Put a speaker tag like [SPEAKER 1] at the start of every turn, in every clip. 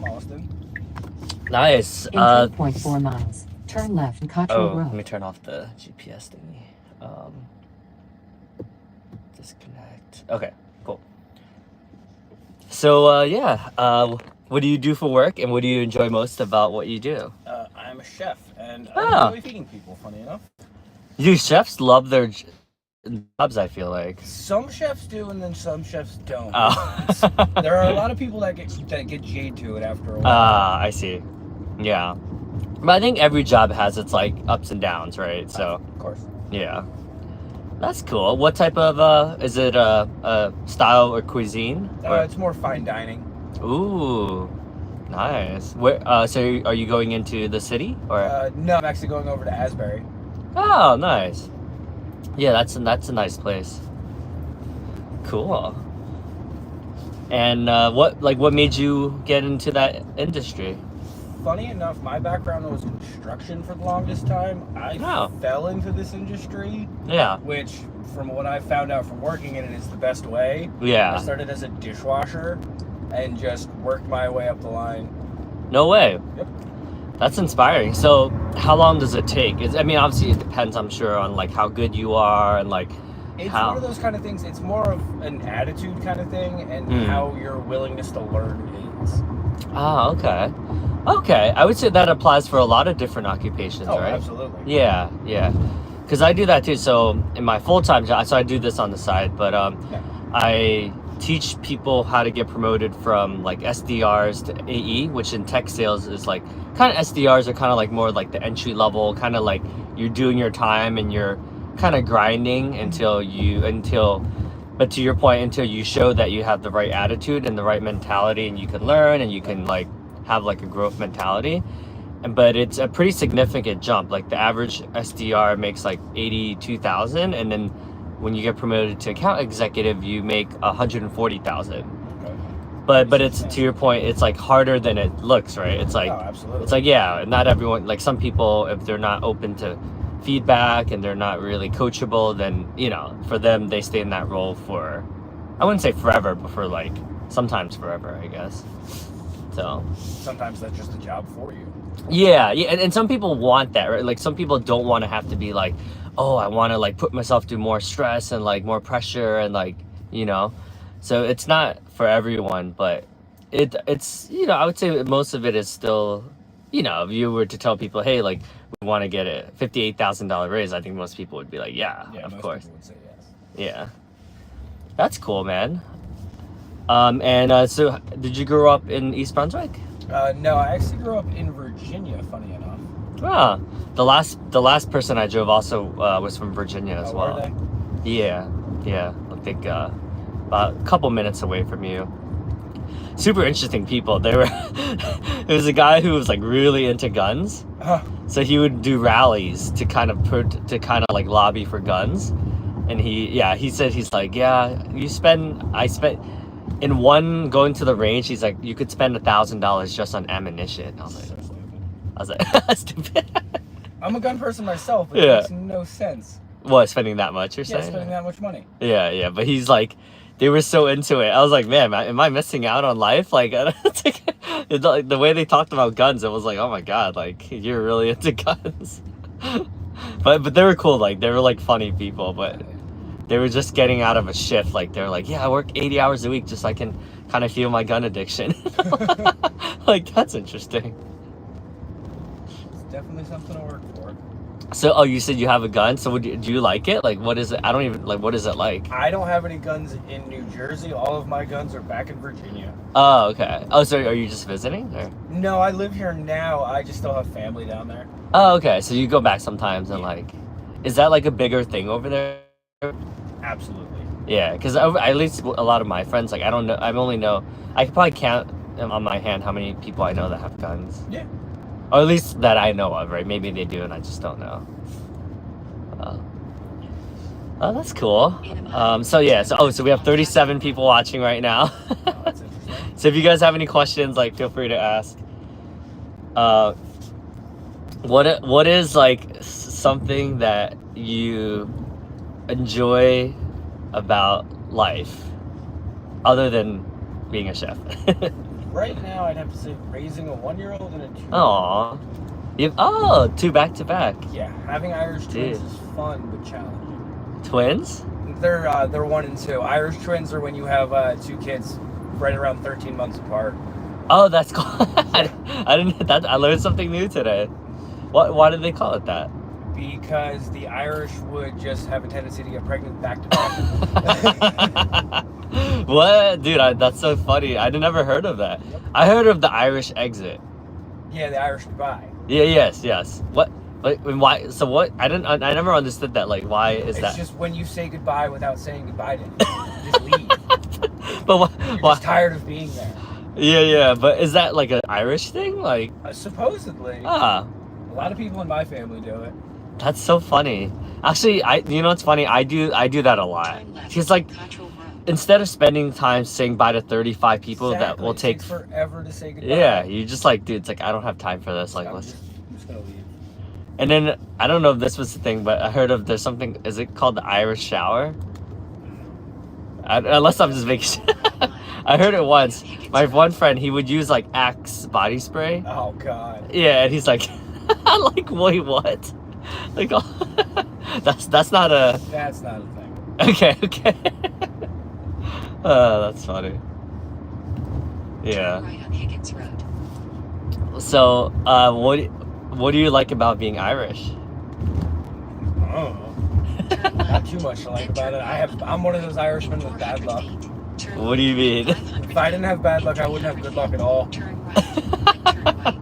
[SPEAKER 1] from Austin.
[SPEAKER 2] Nice.
[SPEAKER 3] In 3.4 miles, turn left and Cottrell Road.
[SPEAKER 2] Let me turn off the GPS thingy. Disconnect. Okay, cool. So, what do you do for work, and what do you enjoy most about what you do?
[SPEAKER 1] I'm a chef, and I enjoy feeding people, funny enough.
[SPEAKER 2] You chefs love their jobs, I feel like.
[SPEAKER 1] Some chefs do, and then some chefs don't.
[SPEAKER 2] Oh.
[SPEAKER 1] There are a lot of people that get jaded to it after a while.
[SPEAKER 2] I see. Yeah. But I think every job has its, like, ups and downs, right? So,
[SPEAKER 1] of course.
[SPEAKER 2] Yeah. That's cool. What type of, is it a style or cuisine?
[SPEAKER 1] It's more fine dining.
[SPEAKER 2] Ooh, nice. Where, so are you going into the city, or?
[SPEAKER 1] No, I'm actually going over to Asbury.
[SPEAKER 2] Oh, nice. Yeah, that's a nice place. Cool. And what made you get into that industry?
[SPEAKER 1] Funny enough, my background was construction for the longest time. I fell into this industry.
[SPEAKER 2] Yeah.
[SPEAKER 1] Which, from what I found out from working in it, is the best way.
[SPEAKER 2] Yeah.
[SPEAKER 1] I started as a dishwasher and just worked my way up the line.
[SPEAKER 2] No way.
[SPEAKER 1] Yep.
[SPEAKER 2] That's inspiring. So, how long does it take? I mean, obviously it depends, I'm sure, on like how good you are and like
[SPEAKER 1] it's one of those kind of things. It's more of an attitude kind of thing, and how your willingness to learn is.
[SPEAKER 2] Ah, okay. Okay, I would say that applies for a lot of different occupations, right?
[SPEAKER 1] Absolutely.
[SPEAKER 2] Yeah. Because I do that too. So in my full-time job, so I do this on the side, but I teach people how to get promoted from like SDRs to AE, which in tech sales is like kind of SDRs are kind of like more like the entry level, kind of like you're doing your time and you're kind of grinding but to your point, until you show that you have the right attitude and the right mentality, and you can learn and you can like have like a growth mentality. But it's a pretty significant jump. Like the average SDR makes like 82,000, and then when you get promoted to account executive, you make 140,000. But it's, to your point, it's like harder than it looks, right? It's like it's like, yeah, not everyone, like some people, if they're not open to feedback and they're not really coachable, then for them, they stay in that role for, I wouldn't say forever, but for like sometimes forever, I guess. So
[SPEAKER 1] sometimes that's just a job for you.
[SPEAKER 2] Yeah, and some people want that, right? Like some people don't want to have to be like, oh, I want to like put myself through more stress and like more pressure and like, so it's not for everyone, but it's I would say most of it is still, if you were to tell people, hey, like we want to get a $58,000 raise, I think most people would be like, yeah, of course.
[SPEAKER 1] People would say yes.
[SPEAKER 2] Yeah, that's cool, man. So did you grow up in East Brunswick?
[SPEAKER 1] No, I actually grew up in Virginia, funny enough.
[SPEAKER 2] Ah, the last person I drove also was from Virginia as well.
[SPEAKER 1] Were they?
[SPEAKER 2] Yeah, I think about a couple minutes away from you. Super interesting people. They were. There was a guy who was like really into guns, so he would do rallies to kind of like lobby for guns, and he said he's like, I spent. In one going to the range, he's like, you could spend $1,000 just on ammunition. I was like, that's stupid.
[SPEAKER 1] I'm a gun person myself, but it makes no sense.
[SPEAKER 2] What, spending that much, you're saying?
[SPEAKER 1] Yeah, spending that much money.
[SPEAKER 2] Yeah, but he's like, they were so into it. I was like, man, am I missing out on life? Like, the way they talked about guns, it was like, oh my God, like, you're really into guns. But they were cool, like, they were like funny people, but they were just getting out of a shift. Like, they're like, I work 80 hours a week just so I can kind of feel my gun addiction. Like, that's interesting.
[SPEAKER 1] It's definitely something to work for.
[SPEAKER 2] So, you said you have a gun. So, do you like it? Like, what is it? I don't even, like, what is it like?
[SPEAKER 1] I don't have any guns in New Jersey. All of my guns are back in Virginia.
[SPEAKER 2] Oh, okay. Oh, so are you just visiting? Or?
[SPEAKER 1] No, I live here now. I just still have family down there.
[SPEAKER 2] Oh, okay. So you go back sometimes and like, is that like a bigger thing over there?
[SPEAKER 1] Absolutely.
[SPEAKER 2] Yeah, because at least a lot of my friends, like, I don't know, I could probably count on my hand how many people I know that have guns.
[SPEAKER 1] Yeah.
[SPEAKER 2] Or at least that I know of, right? Maybe they do and I just don't know. Oh, that's cool. So we have 37 people watching right now.
[SPEAKER 1] That's interesting.
[SPEAKER 2] So if you guys have any questions, like, feel free to ask. What is like something that you enjoy about life other than being a chef?
[SPEAKER 1] Right now, I'd have to say raising a 1-year-old and a 2-year-old.
[SPEAKER 2] Aw. Two back to back.
[SPEAKER 1] Yeah, having Irish twins
[SPEAKER 2] Dude.
[SPEAKER 1] is fun but challenging.
[SPEAKER 2] Twins?
[SPEAKER 1] They're 1 and 2. Irish twins are when you have 2 kids right around 13 months apart.
[SPEAKER 2] Oh, that's cool. I didn't. I learned something new today. Why did they call it that?
[SPEAKER 1] Because the Irish would just have a tendency to get pregnant back to back.
[SPEAKER 2] What, dude? That's so funny. I never heard of that.
[SPEAKER 1] Yep.
[SPEAKER 2] I heard of the Irish exit.
[SPEAKER 1] Yeah, the Irish goodbye.
[SPEAKER 2] Yeah. Yes. What? Like, why? So what? I never understood that. Like, why is that?
[SPEAKER 1] It's just when you say goodbye without saying goodbye to anyone. You just leave.
[SPEAKER 2] But
[SPEAKER 1] You're
[SPEAKER 2] why?
[SPEAKER 1] just tired of being there.
[SPEAKER 2] Yeah. But is that like an Irish thing? Like,
[SPEAKER 1] Supposedly.
[SPEAKER 2] ah,
[SPEAKER 1] A lot of people in my family do it.
[SPEAKER 2] that's so funny. Actually, you know what's funny? I do that a lot. Because like, instead of spending time saying bye to 35 people that will
[SPEAKER 1] It
[SPEAKER 2] take
[SPEAKER 1] takes forever to say goodbye.
[SPEAKER 2] Yeah, you just like, dude, it's like I don't have time for this. Like,
[SPEAKER 1] I'm
[SPEAKER 2] let's.
[SPEAKER 1] just gonna leave.
[SPEAKER 2] And then I don't know if this was the thing, but I heard of there's something. Is it called the Irish shower? Unless I'm just making. I heard it once. My one friend, he would use like Axe body spray.
[SPEAKER 1] Oh God.
[SPEAKER 2] Yeah, and he's like, like, wait, what? Like, that's not a.
[SPEAKER 1] That's not a thing.
[SPEAKER 2] Okay. That's funny. Yeah.
[SPEAKER 3] Right on Higgins Road.
[SPEAKER 2] So, what do you like about being Irish?
[SPEAKER 1] Oh. Not too much to like about it. I'm one of those Irishmen with bad luck.
[SPEAKER 2] What do you mean?
[SPEAKER 1] If I didn't have bad luck, I wouldn't have good luck at all.
[SPEAKER 3] Turn right.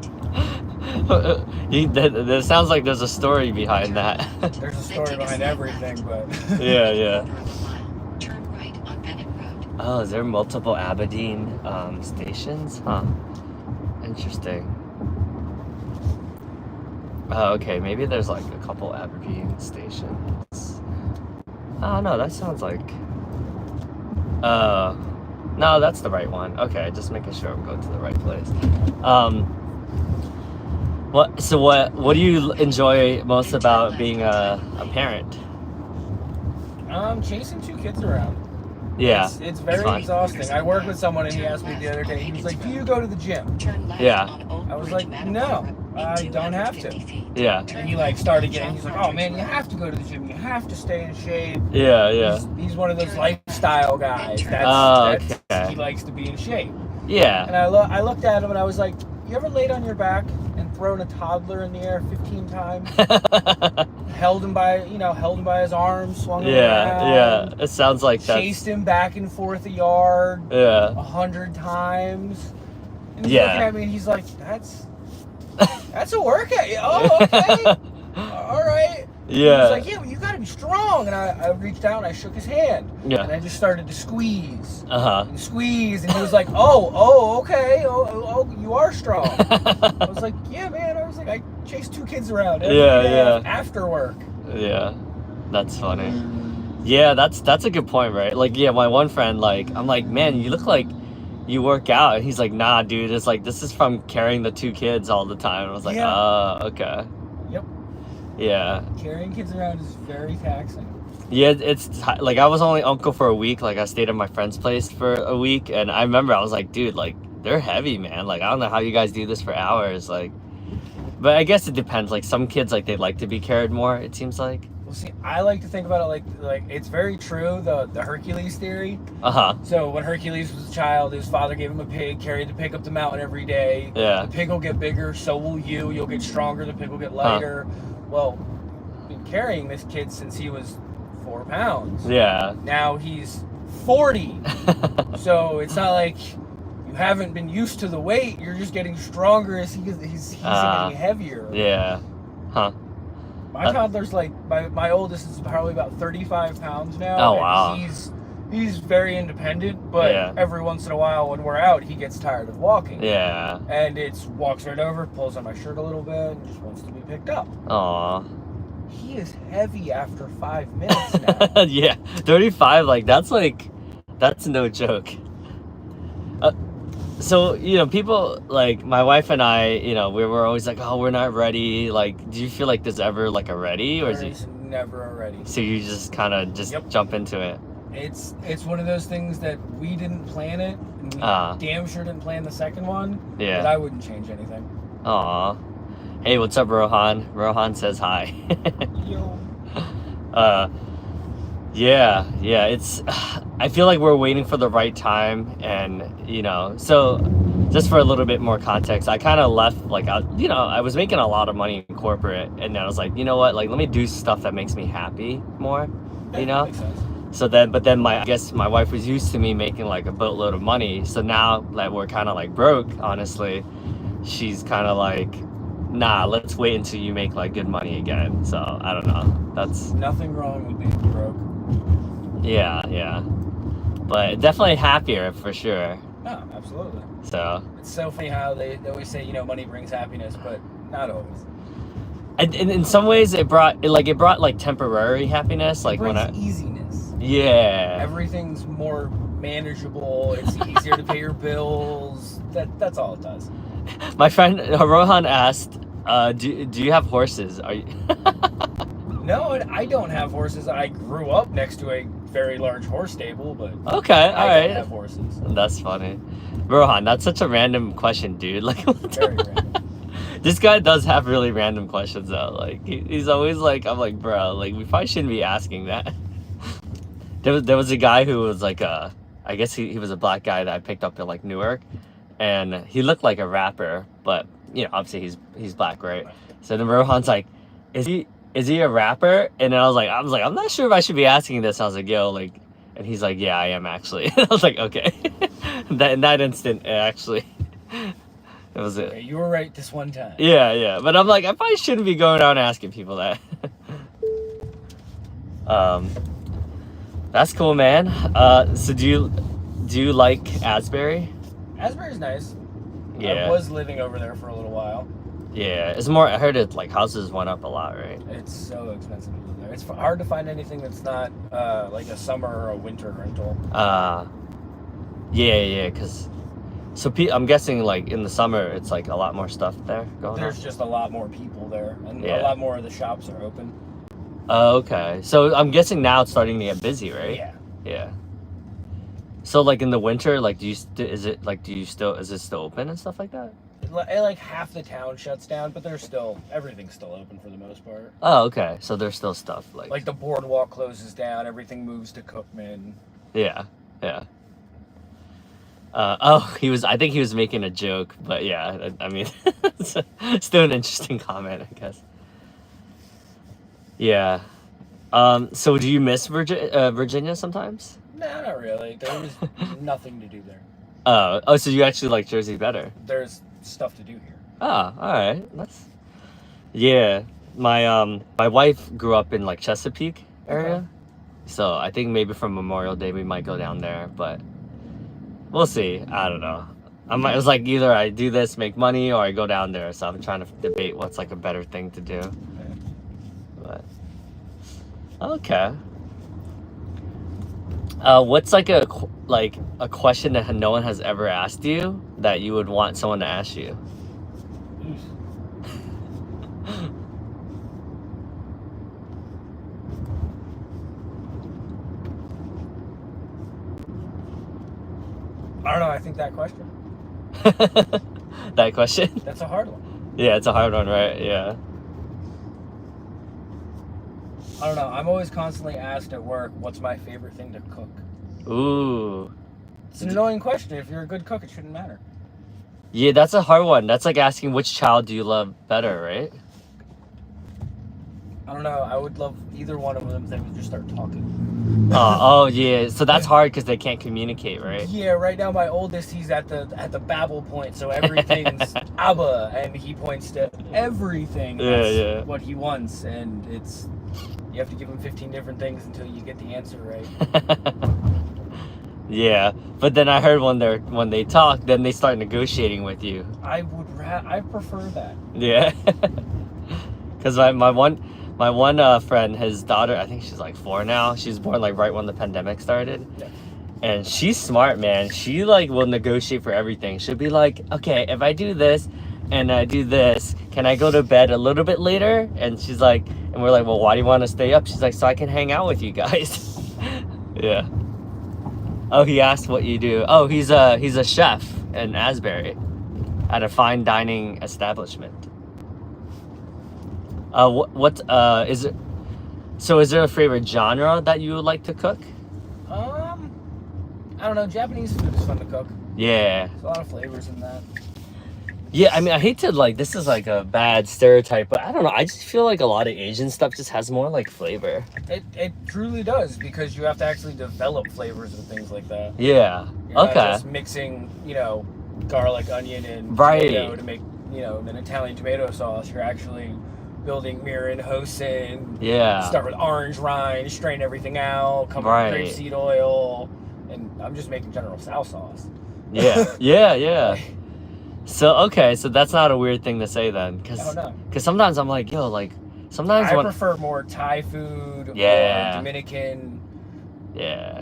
[SPEAKER 2] That sounds like there's a story behind that.
[SPEAKER 1] There's a story behind everything, but
[SPEAKER 2] Yeah.
[SPEAKER 3] Turn right on Bennett Road.
[SPEAKER 2] Oh, is there multiple Aberdeen stations? Huh. Interesting. Oh, okay. Maybe there's like a couple Aberdeen stations. Oh no, that sounds like. No, that's the right one. Okay, just making sure I'm going to the right place. What do you enjoy most about being a parent?
[SPEAKER 1] Chasing 2 kids around.
[SPEAKER 2] Yeah,
[SPEAKER 1] It's very
[SPEAKER 2] fun.
[SPEAKER 1] exhausting. I worked with someone and he asked me the other day, he was like, "Do you go to the gym?"
[SPEAKER 2] Yeah.
[SPEAKER 1] I was like, "No, I don't have to."
[SPEAKER 2] Yeah.
[SPEAKER 1] And he like started getting, he's like, "Oh man, you have to go to the gym. You have to stay in shape."
[SPEAKER 2] Yeah.
[SPEAKER 1] He's one of those lifestyle guys. He likes to be in shape.
[SPEAKER 2] Yeah.
[SPEAKER 1] And I looked at him and I was like, "You ever laid on your back and thrown a toddler in the air 15 times? held him by his arms, swung him around.
[SPEAKER 2] Yeah. It sounds like that.
[SPEAKER 1] Chased him back and forth a yard
[SPEAKER 2] Yeah.
[SPEAKER 1] 100 times." And he's
[SPEAKER 2] Yeah.
[SPEAKER 1] looking at me and he's like, that's a workout. Oh, okay. All right.
[SPEAKER 2] Yeah.
[SPEAKER 1] He's like, "Yeah, well, you gotta be strong." And I reached out and I shook his hand.
[SPEAKER 2] Yeah.
[SPEAKER 1] And I just started to squeeze
[SPEAKER 2] Uh-huh.
[SPEAKER 1] and squeeze. And he was like, oh, okay. Oh, you are strong. I was like, "Yeah, man." I was like, I chased 2 kids around every day after work.
[SPEAKER 2] Yeah. That's funny. Yeah, that's a good point, right? Like, yeah, my one friend, like, I'm like, "Man, you look like you work out." And he's like, "Nah, dude, it's like, this is from carrying the 2 kids all the time." And I was like,
[SPEAKER 1] Yeah.
[SPEAKER 2] "Oh, okay."
[SPEAKER 1] Yep.
[SPEAKER 2] Yeah.
[SPEAKER 1] Carrying kids around is very taxing.
[SPEAKER 2] Yeah, like, I was only uncle for a week. Like, I stayed at my friend's place for a week. And I remember I was like, dude, like, they're heavy, man. Like, I don't know how you guys do this for hours. Like, but I guess it depends. Like, some kids, like, they like to be carried more, it seems like.
[SPEAKER 1] Well, see, I like to think about it like it's very true, the Hercules theory.
[SPEAKER 2] Uh-huh.
[SPEAKER 1] So when Hercules was a child, his father gave him a pig, carried the pig up the mountain every day.
[SPEAKER 2] Yeah.
[SPEAKER 1] The pig will get bigger, so will you. You'll get stronger, the pig will get lighter. Well, I've been carrying this kid since he was 4 pounds.
[SPEAKER 2] Yeah.
[SPEAKER 1] Now he's 40. So it's not like you haven't been used to the weight. You're just getting stronger as he's getting heavier.
[SPEAKER 2] Yeah. Huh.
[SPEAKER 1] My toddler's like, my oldest is probably about 35 pounds now.
[SPEAKER 2] Oh,
[SPEAKER 1] and
[SPEAKER 2] wow.
[SPEAKER 1] He's very independent, but every once in a while when we're out, he gets tired of walking.
[SPEAKER 2] Yeah.
[SPEAKER 1] And walks right over, pulls on my shirt a little bit, and just wants to be picked up.
[SPEAKER 2] Aw.
[SPEAKER 1] He is heavy after 5 minutes now.
[SPEAKER 2] Yeah. 35, like, that's no joke. So, people, like, my wife and I, we were always like, "Oh, we're not ready." Like, do you feel like there's ever, like, a ready? Or
[SPEAKER 1] There's never a ready.
[SPEAKER 2] So you just kind of jump into it?
[SPEAKER 1] It's one of those things that we didn't plan it, and we damn sure didn't plan the second one.
[SPEAKER 2] Yeah.
[SPEAKER 1] But I wouldn't change anything.
[SPEAKER 2] Aw. Hey, what's up, Rohan? Rohan says hi.
[SPEAKER 1] Yo.
[SPEAKER 2] Yeah, it's, I feel like we're waiting for the right time, and, you know, so just for a little bit more context, I kind of left, like, I was making a lot of money in corporate, and then I was like, you know what, like, let me do stuff that makes me happy more, you know?
[SPEAKER 1] Makes sense.
[SPEAKER 2] So then, but then I guess my wife was used to me making like a boatload of money. So now that we're kind of like broke, honestly, she's kind of like, nah, let's wait until you make like good money again. So I don't know. That's
[SPEAKER 1] nothing wrong with being broke.
[SPEAKER 2] Yeah. But definitely happier for sure.
[SPEAKER 1] No, absolutely.
[SPEAKER 2] So
[SPEAKER 1] it's so funny how they always say, you know, money brings happiness, but not always.
[SPEAKER 2] And in some ways it brought like temporary happiness. Like
[SPEAKER 1] it brings
[SPEAKER 2] when
[SPEAKER 1] easiness.
[SPEAKER 2] Yeah.
[SPEAKER 1] Everything's more manageable. It's easier to pay your bills. That's all it does.
[SPEAKER 2] My friend Rohan asked, do you have horses? Are you
[SPEAKER 1] No, I don't have horses. I grew up next to a very large horse stable, but
[SPEAKER 2] okay, all
[SPEAKER 1] I
[SPEAKER 2] right.
[SPEAKER 1] don't have horses.
[SPEAKER 2] That's funny. Rohan, that's such a random question, dude. Like,
[SPEAKER 1] Very random.
[SPEAKER 2] This guy does have really random questions though. Like he's always like, I'm like, bro, like we probably shouldn't be asking that. There was a guy who was like I guess he was a black guy that I picked up in like Newark, and he looked like a rapper, but you know, obviously he's black, right? So then Rohan's like, is he a rapper? And then I was like, I'm not sure if I should be asking this. I was like, yo, like, and he's like, yeah, I am actually. And I was like, okay. In that instant, it actually, it was it.
[SPEAKER 1] You were right this one time.
[SPEAKER 2] Yeah. But I'm like, I probably shouldn't be going around asking people that. That's cool, man. So do you like Asbury?
[SPEAKER 1] Asbury's nice.
[SPEAKER 2] Yeah.
[SPEAKER 1] I was living over there for a little while.
[SPEAKER 2] Yeah, it's more. I heard it like houses went up a lot, right?
[SPEAKER 1] It's so expensive to live there. It's hard to find anything that's not like a summer or a winter rental.
[SPEAKER 2] Yeah. Cause I'm guessing like in the summer it's like a lot more stuff there going on.
[SPEAKER 1] There's just a lot more people there, and
[SPEAKER 2] Yeah.
[SPEAKER 1] a lot more of the shops are open.
[SPEAKER 2] Oh, okay. So I'm guessing now it's starting to get busy, right? Yeah. So like in the winter, like is it still open and stuff like that?
[SPEAKER 1] Like half the town shuts down, but everything's still open for the most part.
[SPEAKER 2] Oh, okay. So there's still stuff
[SPEAKER 1] like the boardwalk closes down, everything moves to Cookman.
[SPEAKER 2] Yeah. I think he was making a joke, but yeah, I mean, it's still an interesting comment, I guess. Yeah. So do you miss Virginia sometimes?
[SPEAKER 1] No, not really. There was nothing to do there.
[SPEAKER 2] Oh, so you actually like Jersey better?
[SPEAKER 1] There's stuff to do here.
[SPEAKER 2] Oh, all right. Yeah. My wife grew up in like Chesapeake area.
[SPEAKER 1] Okay.
[SPEAKER 2] So I think maybe for Memorial Day we might go down there, but we'll see. I don't know. It was like either I do this, make money, or I go down there. So I'm trying to debate what's like a better thing to do. But okay. What's like a question that no one has ever asked you that you would want someone to ask you?
[SPEAKER 1] I don't know. I think that question.
[SPEAKER 2] That question?
[SPEAKER 1] That's a hard one.
[SPEAKER 2] Yeah, it's a hard one, right? Yeah.
[SPEAKER 1] I don't know. I'm always constantly asked at work, what's my favorite thing to cook?
[SPEAKER 2] Ooh.
[SPEAKER 1] It's an annoying question. If you're a good cook, it shouldn't matter.
[SPEAKER 2] Yeah, that's a hard one. That's like asking which child do you love better, right?
[SPEAKER 1] I don't know. I would love either one of them if they would just start talking.
[SPEAKER 2] Oh yeah. So that's hard because they can't communicate, right?
[SPEAKER 1] Yeah, right now my oldest, he's at the babble point, so everything's Abba, and he points to everything. That's what he wants, and you have to give him 15 different things until you get the answer right.
[SPEAKER 2] Yeah, but then I heard when they talk, then they start negotiating with you.
[SPEAKER 1] I prefer that.
[SPEAKER 2] Yeah, because my one friend, his daughter, I think she's like 4 now. She's born like right when the pandemic started.
[SPEAKER 1] Yeah.
[SPEAKER 2] And she's smart, man. She like will negotiate for everything. She'll be like, okay, if I do this and I do this, can I go to bed a little bit later? And she's like, and we're like, well, why do you want to stay up? She's like, so I can hang out with you guys. Yeah. Oh, he asked what you do. Oh, he's a chef in Asbury at a fine dining establishment. What is it? So is there a favorite genre that you would like to cook?
[SPEAKER 1] I don't know. Japanese food is fun to cook.
[SPEAKER 2] Yeah.
[SPEAKER 1] There's a lot of flavors in that.
[SPEAKER 2] Yeah, I mean, I hate to like, this is like a bad stereotype, but I don't know. I just feel like a lot of Asian stuff just has more like flavor.
[SPEAKER 1] It truly does, because you have to actually develop flavors and things like that.
[SPEAKER 2] Yeah.
[SPEAKER 1] You're not
[SPEAKER 2] Okay.
[SPEAKER 1] just mixing, garlic, onion, and
[SPEAKER 2] Right.
[SPEAKER 1] tomato to make, an Italian tomato sauce. You're actually building mirin, hoisin.
[SPEAKER 2] Yeah.
[SPEAKER 1] Start with orange rind, strain everything out, come
[SPEAKER 2] Right.
[SPEAKER 1] with grapeseed oil, and I'm just making General Tso sauce.
[SPEAKER 2] Yeah. Yeah. So, okay, so that's not a weird thing to say then, because
[SPEAKER 1] Oh, no.
[SPEAKER 2] sometimes I'm like, yo, like, sometimes
[SPEAKER 1] I
[SPEAKER 2] when...
[SPEAKER 1] prefer more Thai food,
[SPEAKER 2] Yeah.
[SPEAKER 1] or Dominican,
[SPEAKER 2] Yeah.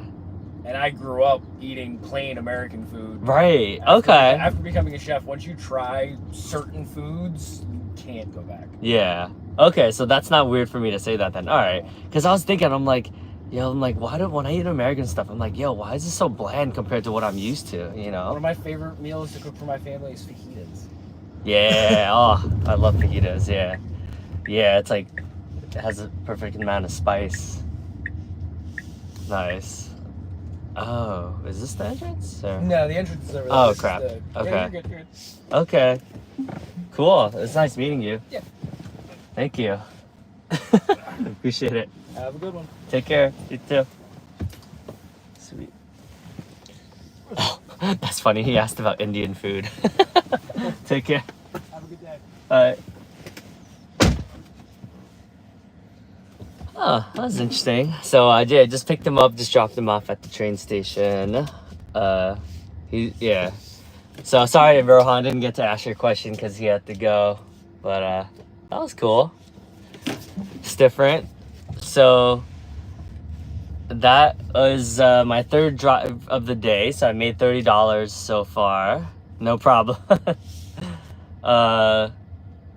[SPEAKER 1] and I grew up eating plain American food.
[SPEAKER 2] Right,
[SPEAKER 1] After-
[SPEAKER 2] okay.
[SPEAKER 1] After becoming a chef, once you try certain foods, you can't go back.
[SPEAKER 2] Yeah. Okay, so that's not weird for me to say that then. All right. Because I was thinking, I'm like, when I eat American stuff, I'm like, yo, why is this so bland compared to what I'm used to,
[SPEAKER 1] One of my favorite meals to cook for my family is fajitas.
[SPEAKER 2] Yeah. Oh, I love fajitas. Yeah. Yeah, it's like, it has a perfect amount of spice. Nice. Oh, is this the entrance? Or...
[SPEAKER 1] No, the entrance is over there.
[SPEAKER 2] Oh,
[SPEAKER 1] This is
[SPEAKER 2] crap.
[SPEAKER 1] the-
[SPEAKER 2] Okay.
[SPEAKER 1] Yeah, you're good, you're good.
[SPEAKER 2] Okay. Cool. It's nice meeting you.
[SPEAKER 1] Yeah.
[SPEAKER 2] Thank you. Appreciate it.
[SPEAKER 1] Have a good one.
[SPEAKER 2] Take care. You too. Sweet. Oh, that's funny. He asked about Indian food. Take care.
[SPEAKER 1] Have a good day.
[SPEAKER 2] Alright. Oh, that was interesting. So I just picked him up, just dropped him off at the train station. Yeah. So sorry, Rohan didn't get to ask your question because he had to go, but that was cool. It's different. So that was my third drive of the day. So I made $30 so far. No problem.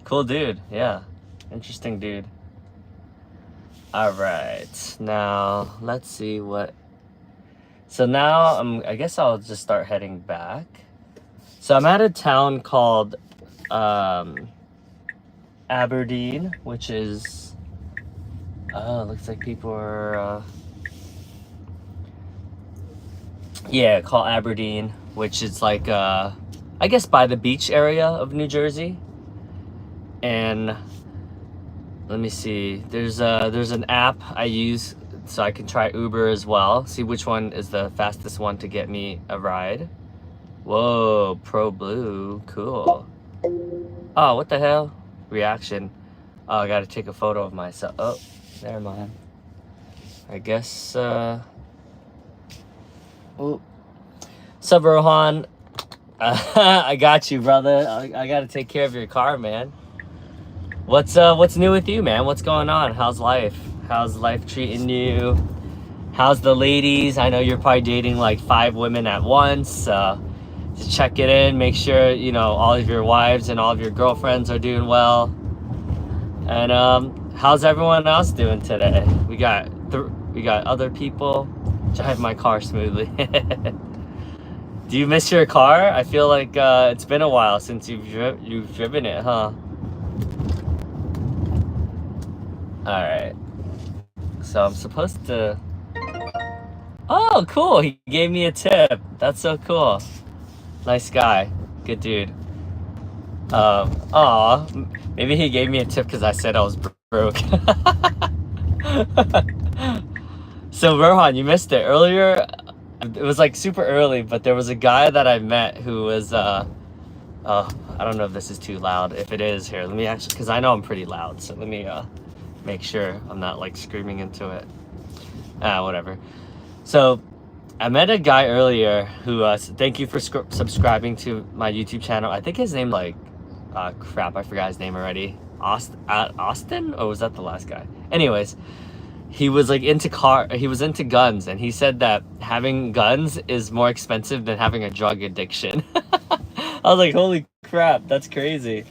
[SPEAKER 2] Cool dude. Yeah. Interesting dude. All right. Now let's see what. So now I guess I'll just start heading back. So I'm at a town called Aberdeen, which is looks like people are called Aberdeen, which is like I guess by the beach area of New Jersey. And let me see, there's an app I use so I can try Uber as well, see which one is the fastest one to get me a ride. Whoa, Pro Blue, cool. Oh, what the hell? Reaction. Oh, I gotta take a photo of myself. Oh, never mind. I guess, oh. Sup, Rohan? I got you, brother. I gotta take care of your car, man. What's new with you, man? What's going on? How's life? How's life treating you? How's the ladies? I know you're probably dating like 5 women at once. Just check it in, make sure, all of your wives and all of your girlfriends are doing well. And how's everyone else doing today? We got other people. Drive my car smoothly. Do you miss your car? I feel like it's been a while since you've driven it, huh? All right. So I'm supposed to. Oh, cool! He gave me a tip. That's so cool. Nice guy. Good dude. Aw. Maybe he gave me a tip because I said I was broke. So Rohan, you missed it earlier. It was like super early, but there was a guy that I met who was I don't know if this is too loud. If it is, here, let me actually, because I know I'm pretty loud, so let me make sure I'm not like screaming into it. Whatever. So I met a guy earlier who thank you for subscribing to my YouTube channel. I think his name crap, I forgot his name already. Austin, or was that the last guy? Anyways, he was like he was into guns, and he said that having guns is more expensive than having a drug addiction. I was like, holy crap, that's crazy.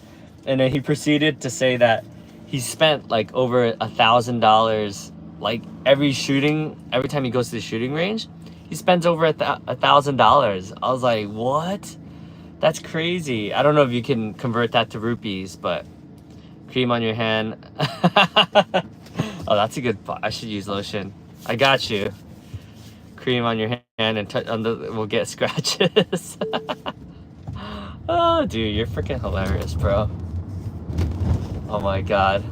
[SPEAKER 2] And then he proceeded to say that he spent like over $1,000, like every time he goes to the shooting range, He spends over $1,000. I was like, what? That's crazy. I don't know if you can convert that to rupees, but cream on your hand. Oh, that's a good. I should use lotion. I got you. Cream on your hand and we'll get scratches. Oh, dude, you're freaking hilarious, bro. Oh my god.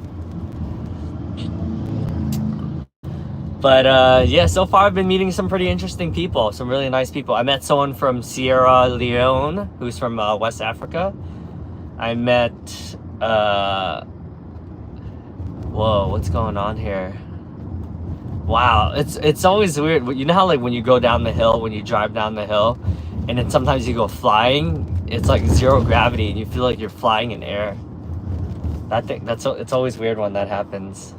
[SPEAKER 2] But yeah, so far I've been meeting some pretty interesting people, some really nice people. I met someone from Sierra Leone who's from West Africa. I met whoa, what's going on here? Wow, it's always weird. You know how like when you go down the hill, when you drive down the hill, and then sometimes you go flying, it's like zero gravity and you feel like you're flying in air. It's always weird when that happens.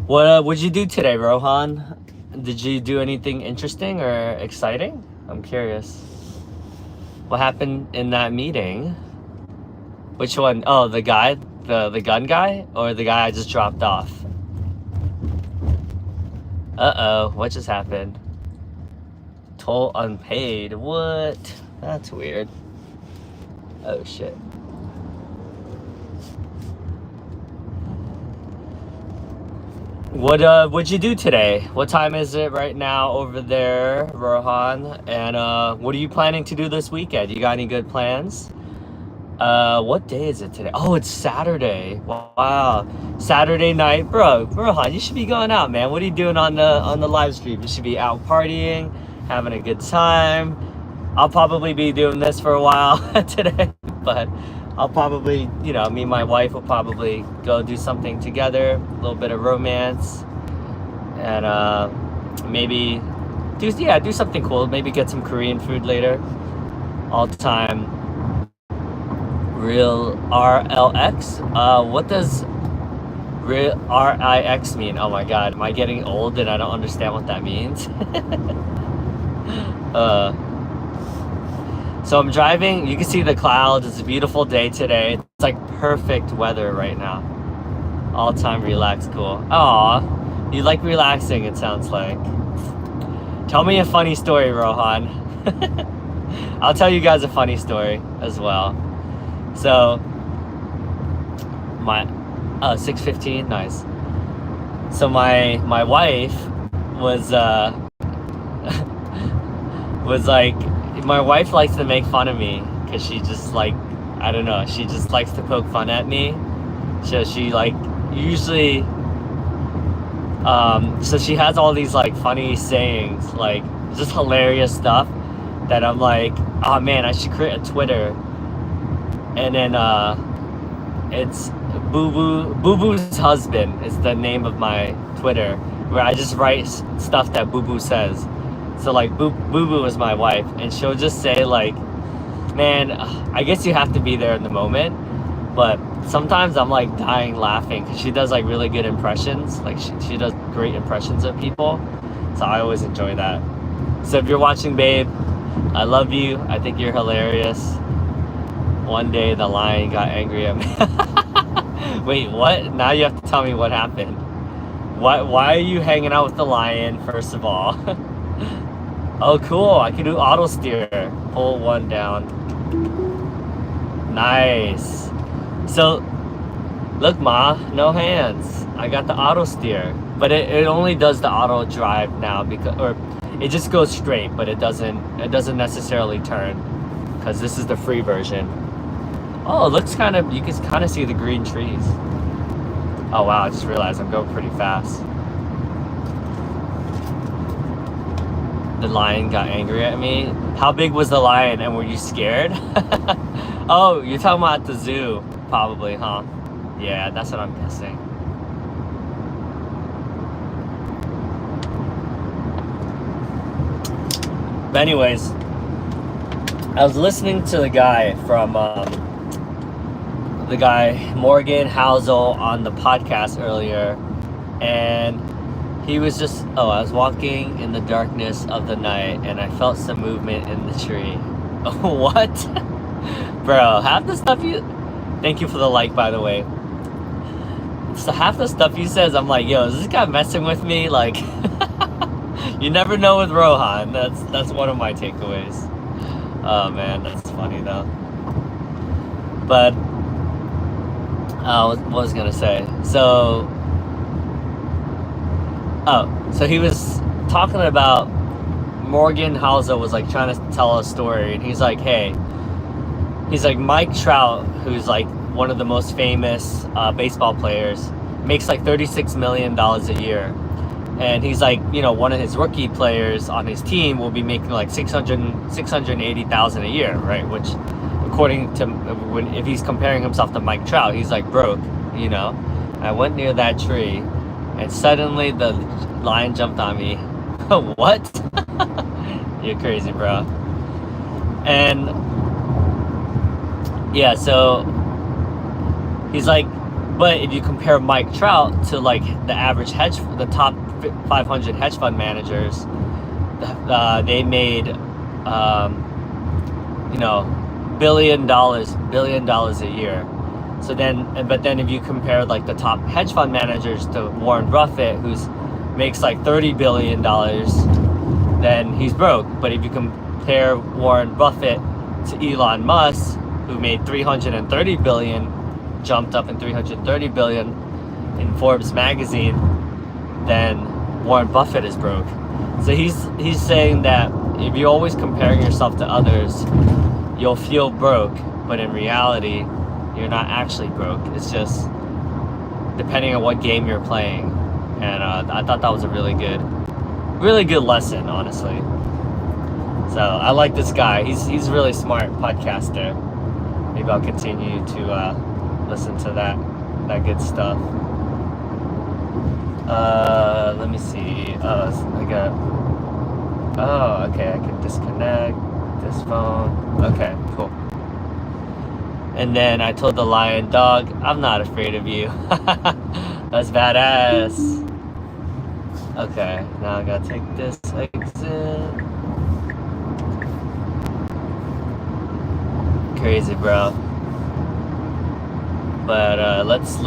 [SPEAKER 2] What'd you do today, Rohan? Did you do anything interesting or exciting? I'm curious. What happened in that meeting? Which one? Oh, the guy, the gun guy, or the guy I just dropped off? Uh-oh, what just happened? Toll unpaid. What? That's weird. Oh shit. What'd you do today? What time is it right now over there, Rohan? And what are you planning to do this weekend? You got any good plans? What day is it today? Oh, it's Saturday. Wow. Saturday night, bro. Rohan, you should be going out, man. What are you doing on the live stream? You should be out partying, having a good time. I'll probably be doing this for a while today, but I'll probably, me and my wife will probably go do something together, a little bit of romance, and maybe do something cool. Maybe get some Korean food later. All the time. Real RLX? What does real RIX mean? Oh my god, am I getting old and I don't understand what that means? So I'm driving, you can see the clouds, it's a beautiful day today. It's like perfect weather right now. All time relax, cool. Aw, you like relaxing, it sounds like. Tell me a funny story, Rohan. I'll tell you guys a funny story as well. So, 6:15, nice. So my wife was like, my wife likes to make fun of me because she just like, I don't know, she just likes to poke fun at me. So she like usually, so she has all these like funny sayings, like just hilarious stuff that I'm like, oh man, I should create a Twitter. And then it's Boo Boo's husband is the name of my Twitter, where I just write stuff that Boo Boo says. So like Boo Boo is my wife, and she'll just say like, man, I guess you have to be there in the moment, but sometimes I'm like dying laughing because she does like really good impressions. Like she does great impressions of people, so I always enjoy that. So if you're watching, babe, I love you. I think you're hilarious. One day the lion got angry at me. Wait, what? Now you have to tell me what happened. Why are you hanging out with the lion, first of all? Oh, cool. I can do auto steer. Pull one down. Nice. So, look, Ma, no hands. I got the auto steer. But it only does the auto drive now, or it just goes straight, but it doesn't necessarily turn, because this is the free version. Oh, it looks kind of, you can kind of see the green trees. Oh wow, I just realized I'm going pretty fast. The lion got angry at me. How big was the lion, and were you scared? Oh, you're talking about the zoo, probably, huh? Yeah, that's what I'm guessing. But anyways, I was listening to the guy from Morgan Housel on the podcast earlier, and he was just, I was walking in the darkness of the night and I felt some movement in the tree. What? Bro, half the stuff thank you for the like, by the way. So half the stuff he says, I'm like, yo, is this guy messing with me? Like, you never know with Rohan. That's one of my takeaways. Oh man, that's funny though. But what was I gonna say? So he was talking about Morgan Housel was like trying to tell a story, and he's like, hey, Mike Trout, who's like one of the most famous baseball players, makes like $36 million a year. And he's like, you know, one of his rookie players on his team will be making like $680,000 a year, right? Which, according to, if he's comparing himself to Mike Trout, he's like broke, you know? I went near that tree, and suddenly the lion jumped on me. What? You're crazy, bro. And yeah, so he's like, but if you compare Mike Trout to like the average the top 500 hedge fund managers, they made, you know, $1 billion a year. So then, but then if you compare like the top hedge fund managers to Warren Buffett, who's makes like $30 billion, then he's broke. But if you compare Warren Buffett to Elon Musk, who made $330 billion, jumped up in $330 billion in Forbes magazine, then Warren Buffett is broke. So he's saying that if you're always comparing yourself to others, you'll feel broke, but in reality, you're not actually broke. It's just depending on what game you're playing. And I thought that was a really good lesson, honestly. So I like this guy. He's a really smart podcaster. Maybe I'll continue to listen to that good stuff. Let me see. Okay, I can disconnect this phone. Okay, cool. And then I told the lion, dog, I'm not afraid of you. That's badass. Okay, now I gotta take this exit. Crazy, bro. But let's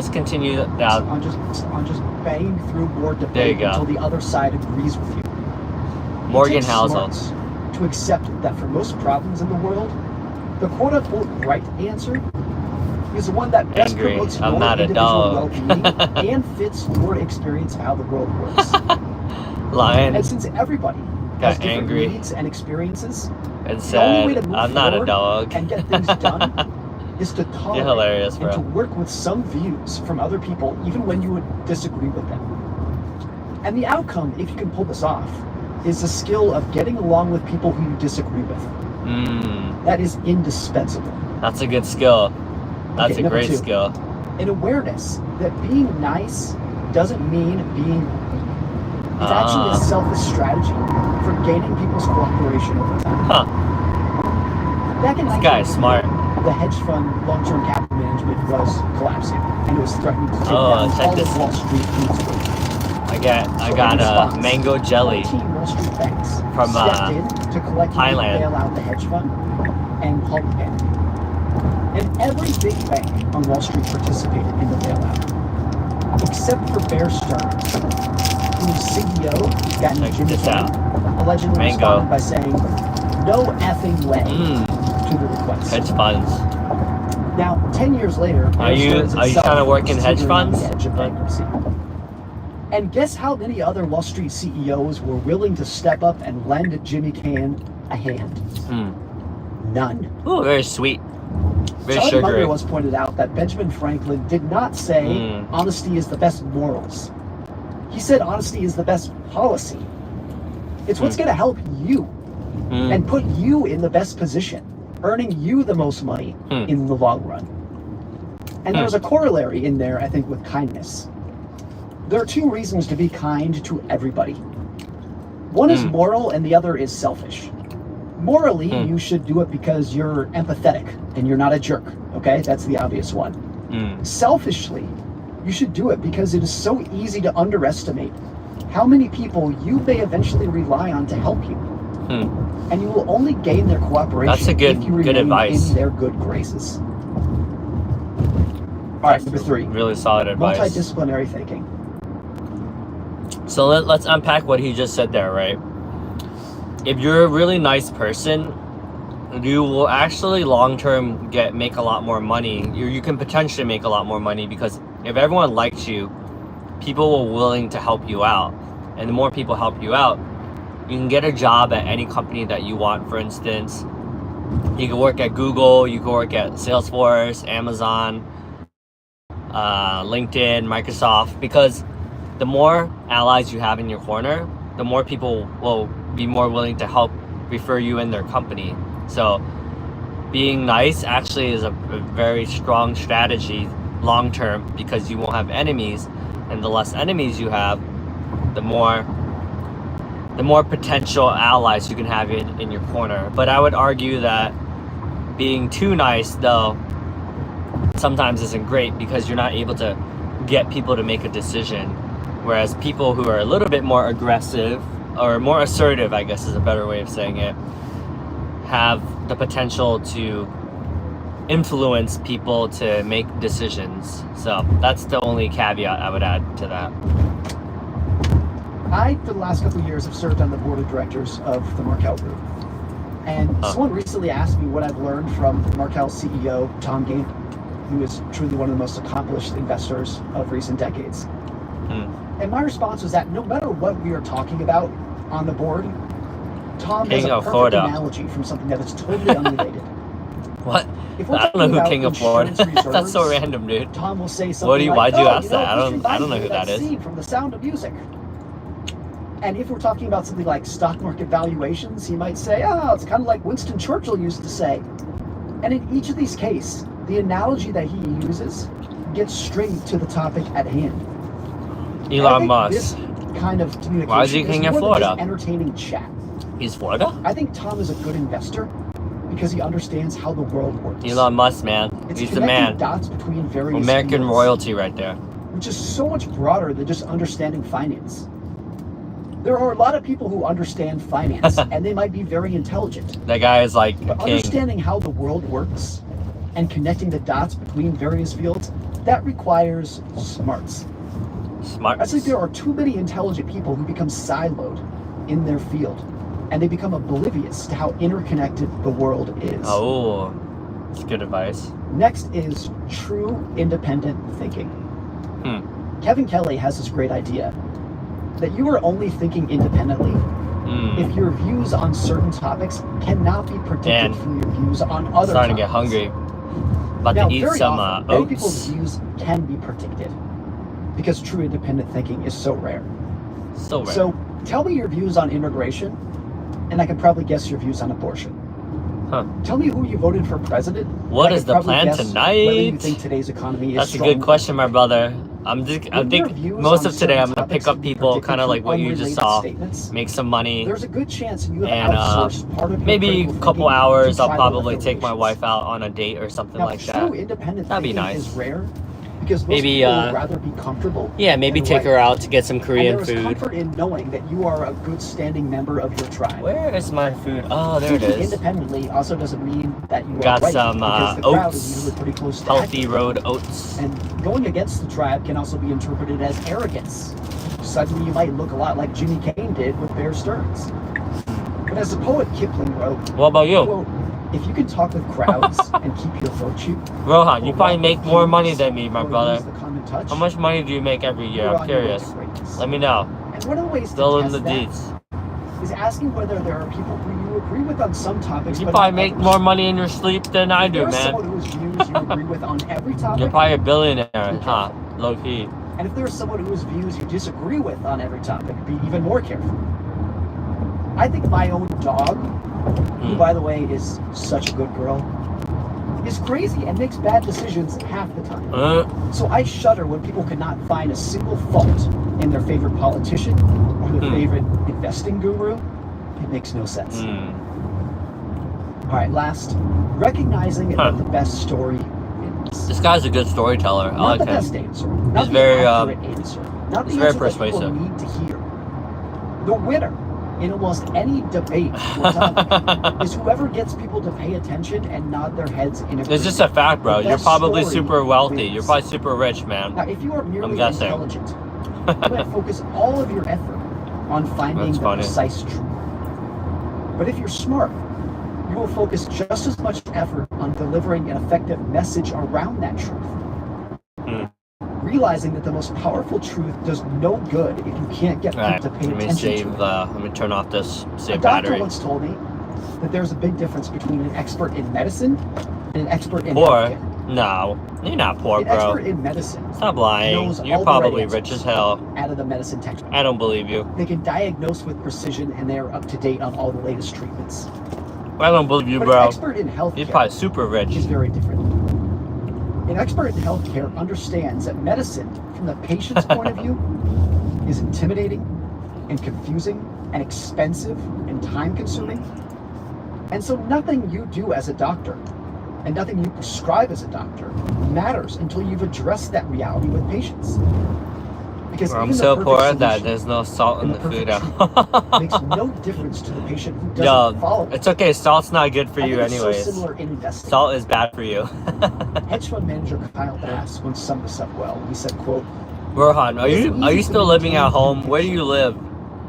[SPEAKER 2] continue now.
[SPEAKER 4] On just banging through more
[SPEAKER 2] There
[SPEAKER 4] debate
[SPEAKER 2] you go.
[SPEAKER 4] until the other side agrees with you.
[SPEAKER 2] Morgan
[SPEAKER 4] It takes
[SPEAKER 2] Housel.
[SPEAKER 4] smarts to accept that for most problems in the world, the quote-unquote right answer is the one that best
[SPEAKER 2] Angry.
[SPEAKER 4] promotes
[SPEAKER 2] I'm
[SPEAKER 4] your
[SPEAKER 2] not a
[SPEAKER 4] individual
[SPEAKER 2] dog.
[SPEAKER 4] well-being and fits your experience of how the world works.
[SPEAKER 2] Lion
[SPEAKER 4] And since everybody
[SPEAKER 2] got
[SPEAKER 4] has different
[SPEAKER 2] angry
[SPEAKER 4] needs and experiences,
[SPEAKER 2] and
[SPEAKER 4] the only way
[SPEAKER 2] said,
[SPEAKER 4] to move
[SPEAKER 2] I'm not a
[SPEAKER 4] forward
[SPEAKER 2] dog.
[SPEAKER 4] and get things done is to tolerate
[SPEAKER 2] You're hilarious,
[SPEAKER 4] and to
[SPEAKER 2] bro.
[SPEAKER 4] work with some views from other people, even when you would disagree with them. And the outcome, if you can pull this off, is the skill of getting along with people who you disagree with. That is indispensable.
[SPEAKER 2] That's a good skill. That's
[SPEAKER 4] Okay,
[SPEAKER 2] a
[SPEAKER 4] number
[SPEAKER 2] great
[SPEAKER 4] 2.
[SPEAKER 2] skill.
[SPEAKER 4] An awareness that being nice doesn't mean being it's actually a selfish strategy for gaining people's cooperation over time.
[SPEAKER 2] Huh.
[SPEAKER 4] Back in
[SPEAKER 2] This guy is
[SPEAKER 4] 1988,
[SPEAKER 2] smart.
[SPEAKER 4] the hedge fund long-term capital management was collapsing, and it was threatening to take
[SPEAKER 2] Oh,
[SPEAKER 4] down
[SPEAKER 2] check
[SPEAKER 4] all
[SPEAKER 2] this.
[SPEAKER 4] of Wall Street in its wake.
[SPEAKER 2] I got
[SPEAKER 4] In response,
[SPEAKER 2] mango jelly
[SPEAKER 4] 14 Wall Street banks
[SPEAKER 2] from,
[SPEAKER 4] stepped in to collectively
[SPEAKER 2] Thailand.
[SPEAKER 4] bail out the hedge fund and halt the panic. And every big bank on Wall Street participated in the bailout, except for Bear Stearns, whose CEO,
[SPEAKER 2] Check
[SPEAKER 4] Jimmy
[SPEAKER 2] this
[SPEAKER 4] Hang,
[SPEAKER 2] out.
[SPEAKER 4] allegedly
[SPEAKER 2] Mango.
[SPEAKER 4] responded by saying, "No effing way," to the request.
[SPEAKER 2] Hedge funds.
[SPEAKER 4] Now, 10 years later,
[SPEAKER 2] Are you
[SPEAKER 4] itself
[SPEAKER 2] trying to work in
[SPEAKER 4] is
[SPEAKER 2] hedge
[SPEAKER 4] teetering on
[SPEAKER 2] funds?
[SPEAKER 4] the edge of bankruptcy. And guess how many other Wall Street CEOs were willing to step up and lend Jimmy Hang a hand? None.
[SPEAKER 2] Ooh, very sweet. Very
[SPEAKER 4] Charlie
[SPEAKER 2] sugary.
[SPEAKER 4] Munger once pointed out that Benjamin Franklin did not say honesty is the best morals. He said honesty is the best policy. It's what's going to help you and put you in the best position, earning you the most money in the long run. And there's a corollary in there, I think, with kindness. There are 2 reasons to be kind to everybody. One is moral and the other is selfish. Morally, you should do it because you're empathetic and you're not a jerk, okay? That's the obvious one. Selfishly, you should do it because it is so easy to underestimate how many people you may eventually rely on to help you. And you will only gain their cooperation
[SPEAKER 2] That's a good
[SPEAKER 4] if you remain
[SPEAKER 2] advice.
[SPEAKER 4] in their good graces. right, number 3.
[SPEAKER 2] Really solid advice.
[SPEAKER 4] Multidisciplinary thinking.
[SPEAKER 2] So let's unpack what he just said there, right? If you're a really nice person, you will actually long-term make a lot more money. You can potentially make a lot more money because if everyone likes you, people are willing to help you out. And the more people help you out, you can get a job at any company that you want. For instance, you can work at Google, you can work at Salesforce, Amazon, LinkedIn, Microsoft, because the more allies you have in your corner, the more people will be more willing to help refer you in their company. So being nice actually is a very strong strategy long term because you won't have enemies, and the less enemies you have, the more potential allies you can have in your corner. But I would argue that being too nice though sometimes isn't great because you're not able to get people to make a decision, whereas people who are a little bit more aggressive or more assertive, I guess is a better way of saying it, have the potential to influence people to make decisions. So that's the only caveat I would add to that.
[SPEAKER 4] I, for the last couple of years, have served on the board of directors of the Markel Group. And someone recently asked me what I've learned from Markel's CEO, Tom Gane, who is truly one of the most accomplished investors of recent decades. And my response was that no matter what we are talking about on the board, Tom has a perfect analogy from something that is totally unrelated.
[SPEAKER 2] What?
[SPEAKER 4] If we're
[SPEAKER 2] I don't know who
[SPEAKER 4] talking
[SPEAKER 2] King
[SPEAKER 4] about
[SPEAKER 2] of Florida.
[SPEAKER 4] insurance
[SPEAKER 2] That's so
[SPEAKER 4] reserves,
[SPEAKER 2] random, dude.
[SPEAKER 4] Tom will say something
[SPEAKER 2] Why'd you ask that?
[SPEAKER 4] this
[SPEAKER 2] I don't
[SPEAKER 4] reminds
[SPEAKER 2] know
[SPEAKER 4] me
[SPEAKER 2] who
[SPEAKER 4] of
[SPEAKER 2] that is.
[SPEAKER 4] scene from The Sound of Music. And if we're talking about something like stock market valuations, he might say, it's kind of like Winston Churchill used to say. And in each of these cases, the analogy that he uses gets straight to the topic at hand.
[SPEAKER 2] Elon Musk.
[SPEAKER 4] This kind of communication
[SPEAKER 2] Why is he King of
[SPEAKER 4] more than
[SPEAKER 2] Florida?
[SPEAKER 4] just entertaining chat.
[SPEAKER 2] He's Florida?
[SPEAKER 4] I think Tom is a good investor because he understands how the world works.
[SPEAKER 2] Elon Musk, man.
[SPEAKER 4] It's
[SPEAKER 2] He's the
[SPEAKER 4] connecting
[SPEAKER 2] man.
[SPEAKER 4] dots between various
[SPEAKER 2] American
[SPEAKER 4] fields,
[SPEAKER 2] royalty right there.
[SPEAKER 4] which is so much broader than just understanding finance. There are a lot of people who understand finance, and they might be very intelligent.
[SPEAKER 2] That guy is like
[SPEAKER 4] But
[SPEAKER 2] king.
[SPEAKER 4] understanding how the world works and connecting the dots between various fields, that requires smarts.
[SPEAKER 2] Smart.
[SPEAKER 4] I think there are too many intelligent people who become siloed in their field, and they become oblivious to how interconnected the world is.
[SPEAKER 2] Oh, that's good advice.
[SPEAKER 4] Next is true independent thinking. Kevin Kelly has this great idea that you are only thinking independently if your views on certain topics cannot be predicted from your views on other
[SPEAKER 2] Starting
[SPEAKER 4] topics.
[SPEAKER 2] to get hungry. About
[SPEAKER 4] Now,
[SPEAKER 2] to eat
[SPEAKER 4] very
[SPEAKER 2] some
[SPEAKER 4] often, many people's
[SPEAKER 2] oats.
[SPEAKER 4] views can be predicted because true independent thinking is so rare.
[SPEAKER 2] So rare.
[SPEAKER 4] So tell me your views on immigration, and I can probably guess your views on abortion. Tell me who you voted for president.
[SPEAKER 2] What
[SPEAKER 4] I
[SPEAKER 2] is
[SPEAKER 4] could
[SPEAKER 2] the
[SPEAKER 4] probably
[SPEAKER 2] plan
[SPEAKER 4] guess
[SPEAKER 2] tonight?
[SPEAKER 4] Whether you think today's economy is
[SPEAKER 2] That's a
[SPEAKER 4] strong.
[SPEAKER 2] good question, my brother. I
[SPEAKER 4] When
[SPEAKER 2] think
[SPEAKER 4] your views
[SPEAKER 2] most
[SPEAKER 4] on
[SPEAKER 2] of today I'm
[SPEAKER 4] certain
[SPEAKER 2] gonna pick
[SPEAKER 4] topics
[SPEAKER 2] up
[SPEAKER 4] can be
[SPEAKER 2] people
[SPEAKER 4] predicted
[SPEAKER 2] kind of
[SPEAKER 4] through
[SPEAKER 2] like what you just
[SPEAKER 4] unrelated
[SPEAKER 2] saw,
[SPEAKER 4] statements,
[SPEAKER 2] make some money,
[SPEAKER 4] there's a good chance you have
[SPEAKER 2] and
[SPEAKER 4] outsourced part of your
[SPEAKER 2] maybe a
[SPEAKER 4] critical
[SPEAKER 2] couple
[SPEAKER 4] thinking
[SPEAKER 2] hours
[SPEAKER 4] to
[SPEAKER 2] I'll
[SPEAKER 4] tribal
[SPEAKER 2] probably take my
[SPEAKER 4] affiliations.
[SPEAKER 2] wife out on a date or something
[SPEAKER 4] Now,
[SPEAKER 2] like
[SPEAKER 4] true
[SPEAKER 2] that.
[SPEAKER 4] independent
[SPEAKER 2] That'd be
[SPEAKER 4] thinking
[SPEAKER 2] nice.
[SPEAKER 4] is rare because most
[SPEAKER 2] Maybe,
[SPEAKER 4] people would rather be comfortable.
[SPEAKER 2] Yeah, maybe
[SPEAKER 4] than
[SPEAKER 2] take
[SPEAKER 4] right.
[SPEAKER 2] her out to get some Korean
[SPEAKER 4] and there is
[SPEAKER 2] food.
[SPEAKER 4] comfort in knowing that you are a good standing member of your tribe.
[SPEAKER 2] Where is my food? Oh, there it
[SPEAKER 4] Thinking
[SPEAKER 2] is.
[SPEAKER 4] independently also doesn't mean that you
[SPEAKER 2] Got
[SPEAKER 4] are right,
[SPEAKER 2] some
[SPEAKER 4] because the crowd
[SPEAKER 2] oats.
[SPEAKER 4] is usually pretty close to
[SPEAKER 2] Healthy
[SPEAKER 4] accurate.
[SPEAKER 2] road oats.
[SPEAKER 4] And going against the tribe can also be interpreted as arrogance. Suddenly you might look a lot like Jimmy Cain did with Bear Stearns. But as the poet Kipling wrote,
[SPEAKER 2] What about you?
[SPEAKER 4] quote, if you can talk with crowds and keep your virtue,
[SPEAKER 2] Rohan, you
[SPEAKER 4] or
[SPEAKER 2] probably
[SPEAKER 4] walk
[SPEAKER 2] make
[SPEAKER 4] with
[SPEAKER 2] more
[SPEAKER 4] kings,
[SPEAKER 2] money than me, my
[SPEAKER 4] or
[SPEAKER 2] brother.
[SPEAKER 4] use the common touch,
[SPEAKER 2] How much money do you make every year?
[SPEAKER 4] you're
[SPEAKER 2] I'm
[SPEAKER 4] on your way
[SPEAKER 2] curious.
[SPEAKER 4] to greatness.
[SPEAKER 2] Let me know.
[SPEAKER 4] And one of the ways to
[SPEAKER 2] Fill in
[SPEAKER 4] test
[SPEAKER 2] the
[SPEAKER 4] that
[SPEAKER 2] deeds.
[SPEAKER 4] is asking whether there are people who you agree with on some topics,
[SPEAKER 2] You
[SPEAKER 4] but
[SPEAKER 2] probably
[SPEAKER 4] not
[SPEAKER 2] make
[SPEAKER 4] others.
[SPEAKER 2] more money in your sleep than I
[SPEAKER 4] If
[SPEAKER 2] do,
[SPEAKER 4] there's
[SPEAKER 2] man.
[SPEAKER 4] someone whose views you agree with on every topic,
[SPEAKER 2] You're probably a billionaire, huh? Low key.
[SPEAKER 4] and if there's someone whose views you disagree with on every topic, be even more careful. I think my own dog, who by the way is such a good girl, is crazy and makes bad decisions half the time. So I shudder when people cannot find a single fault in their favorite politician or their favorite investing guru. It makes no sense. All right, last, recognizing that the best story wins.
[SPEAKER 2] This guy's a good storyteller. I
[SPEAKER 4] Not
[SPEAKER 2] like
[SPEAKER 4] the
[SPEAKER 2] him.
[SPEAKER 4] best answer. Not
[SPEAKER 2] He's
[SPEAKER 4] the
[SPEAKER 2] very,
[SPEAKER 4] accurate answer. Not
[SPEAKER 2] he's
[SPEAKER 4] the
[SPEAKER 2] very
[SPEAKER 4] answer that people
[SPEAKER 2] persuasive.
[SPEAKER 4] need to hear. The winner in almost any debate or topic is whoever gets people to pay attention and nod their heads in agreement.
[SPEAKER 2] It's just a fact, bro.
[SPEAKER 4] The
[SPEAKER 2] You're
[SPEAKER 4] best
[SPEAKER 2] probably
[SPEAKER 4] story
[SPEAKER 2] super wealthy.
[SPEAKER 4] wins.
[SPEAKER 2] You're probably super rich, man.
[SPEAKER 4] Now, if you are merely
[SPEAKER 2] guessing.
[SPEAKER 4] intelligent, you might focus all of your effort on finding
[SPEAKER 2] That's
[SPEAKER 4] the
[SPEAKER 2] funny.
[SPEAKER 4] precise truth. But if you're smart, you will focus just as much effort on delivering an effective message around that truth. Realizing that the most powerful truth does no good if you can't get people
[SPEAKER 2] Alright,
[SPEAKER 4] to pay
[SPEAKER 2] let me
[SPEAKER 4] attention
[SPEAKER 2] save.
[SPEAKER 4] to it.
[SPEAKER 2] Let me turn off this
[SPEAKER 4] A
[SPEAKER 2] save
[SPEAKER 4] doctor
[SPEAKER 2] battery.
[SPEAKER 4] once told me that there's a big difference between an expert in medicine and an expert in
[SPEAKER 2] Poor?
[SPEAKER 4] healthcare.
[SPEAKER 2] No, you're not poor,
[SPEAKER 4] An
[SPEAKER 2] bro.
[SPEAKER 4] expert in medicine
[SPEAKER 2] Stop lying.
[SPEAKER 4] knows
[SPEAKER 2] You're
[SPEAKER 4] all the right
[SPEAKER 2] probably
[SPEAKER 4] answers
[SPEAKER 2] rich as hell.
[SPEAKER 4] out of the medicine textbook.
[SPEAKER 2] I don't believe you.
[SPEAKER 4] They can diagnose with precision and they're up to date on all the latest treatments.
[SPEAKER 2] I don't believe you,
[SPEAKER 4] But
[SPEAKER 2] bro.
[SPEAKER 4] an expert in healthcare
[SPEAKER 2] You're probably super rich.
[SPEAKER 4] is very different. An expert in healthcare understands that medicine, from the patient's point of view, is intimidating and confusing and expensive and time-consuming. And so nothing you do as a doctor and nothing you prescribe as a doctor matters until you've addressed that reality with patients. Because
[SPEAKER 2] I'm
[SPEAKER 4] even
[SPEAKER 2] so
[SPEAKER 4] the
[SPEAKER 2] poor
[SPEAKER 4] perfect
[SPEAKER 2] that
[SPEAKER 4] solution
[SPEAKER 2] there's no salt in
[SPEAKER 4] and
[SPEAKER 2] the
[SPEAKER 4] the
[SPEAKER 2] food.
[SPEAKER 4] perfect makes no difference to the patient who doesn't
[SPEAKER 2] Yo,
[SPEAKER 4] follow it.
[SPEAKER 2] it's okay. Salt's not good for
[SPEAKER 4] I
[SPEAKER 2] you
[SPEAKER 4] think it's
[SPEAKER 2] anyways.
[SPEAKER 4] so similar in investing.
[SPEAKER 2] Salt is bad for you.
[SPEAKER 4] Hedge fund manager Kyle Bass once summed this up well. He said, quote,
[SPEAKER 2] Rohan, are you still living at home? Where do you live?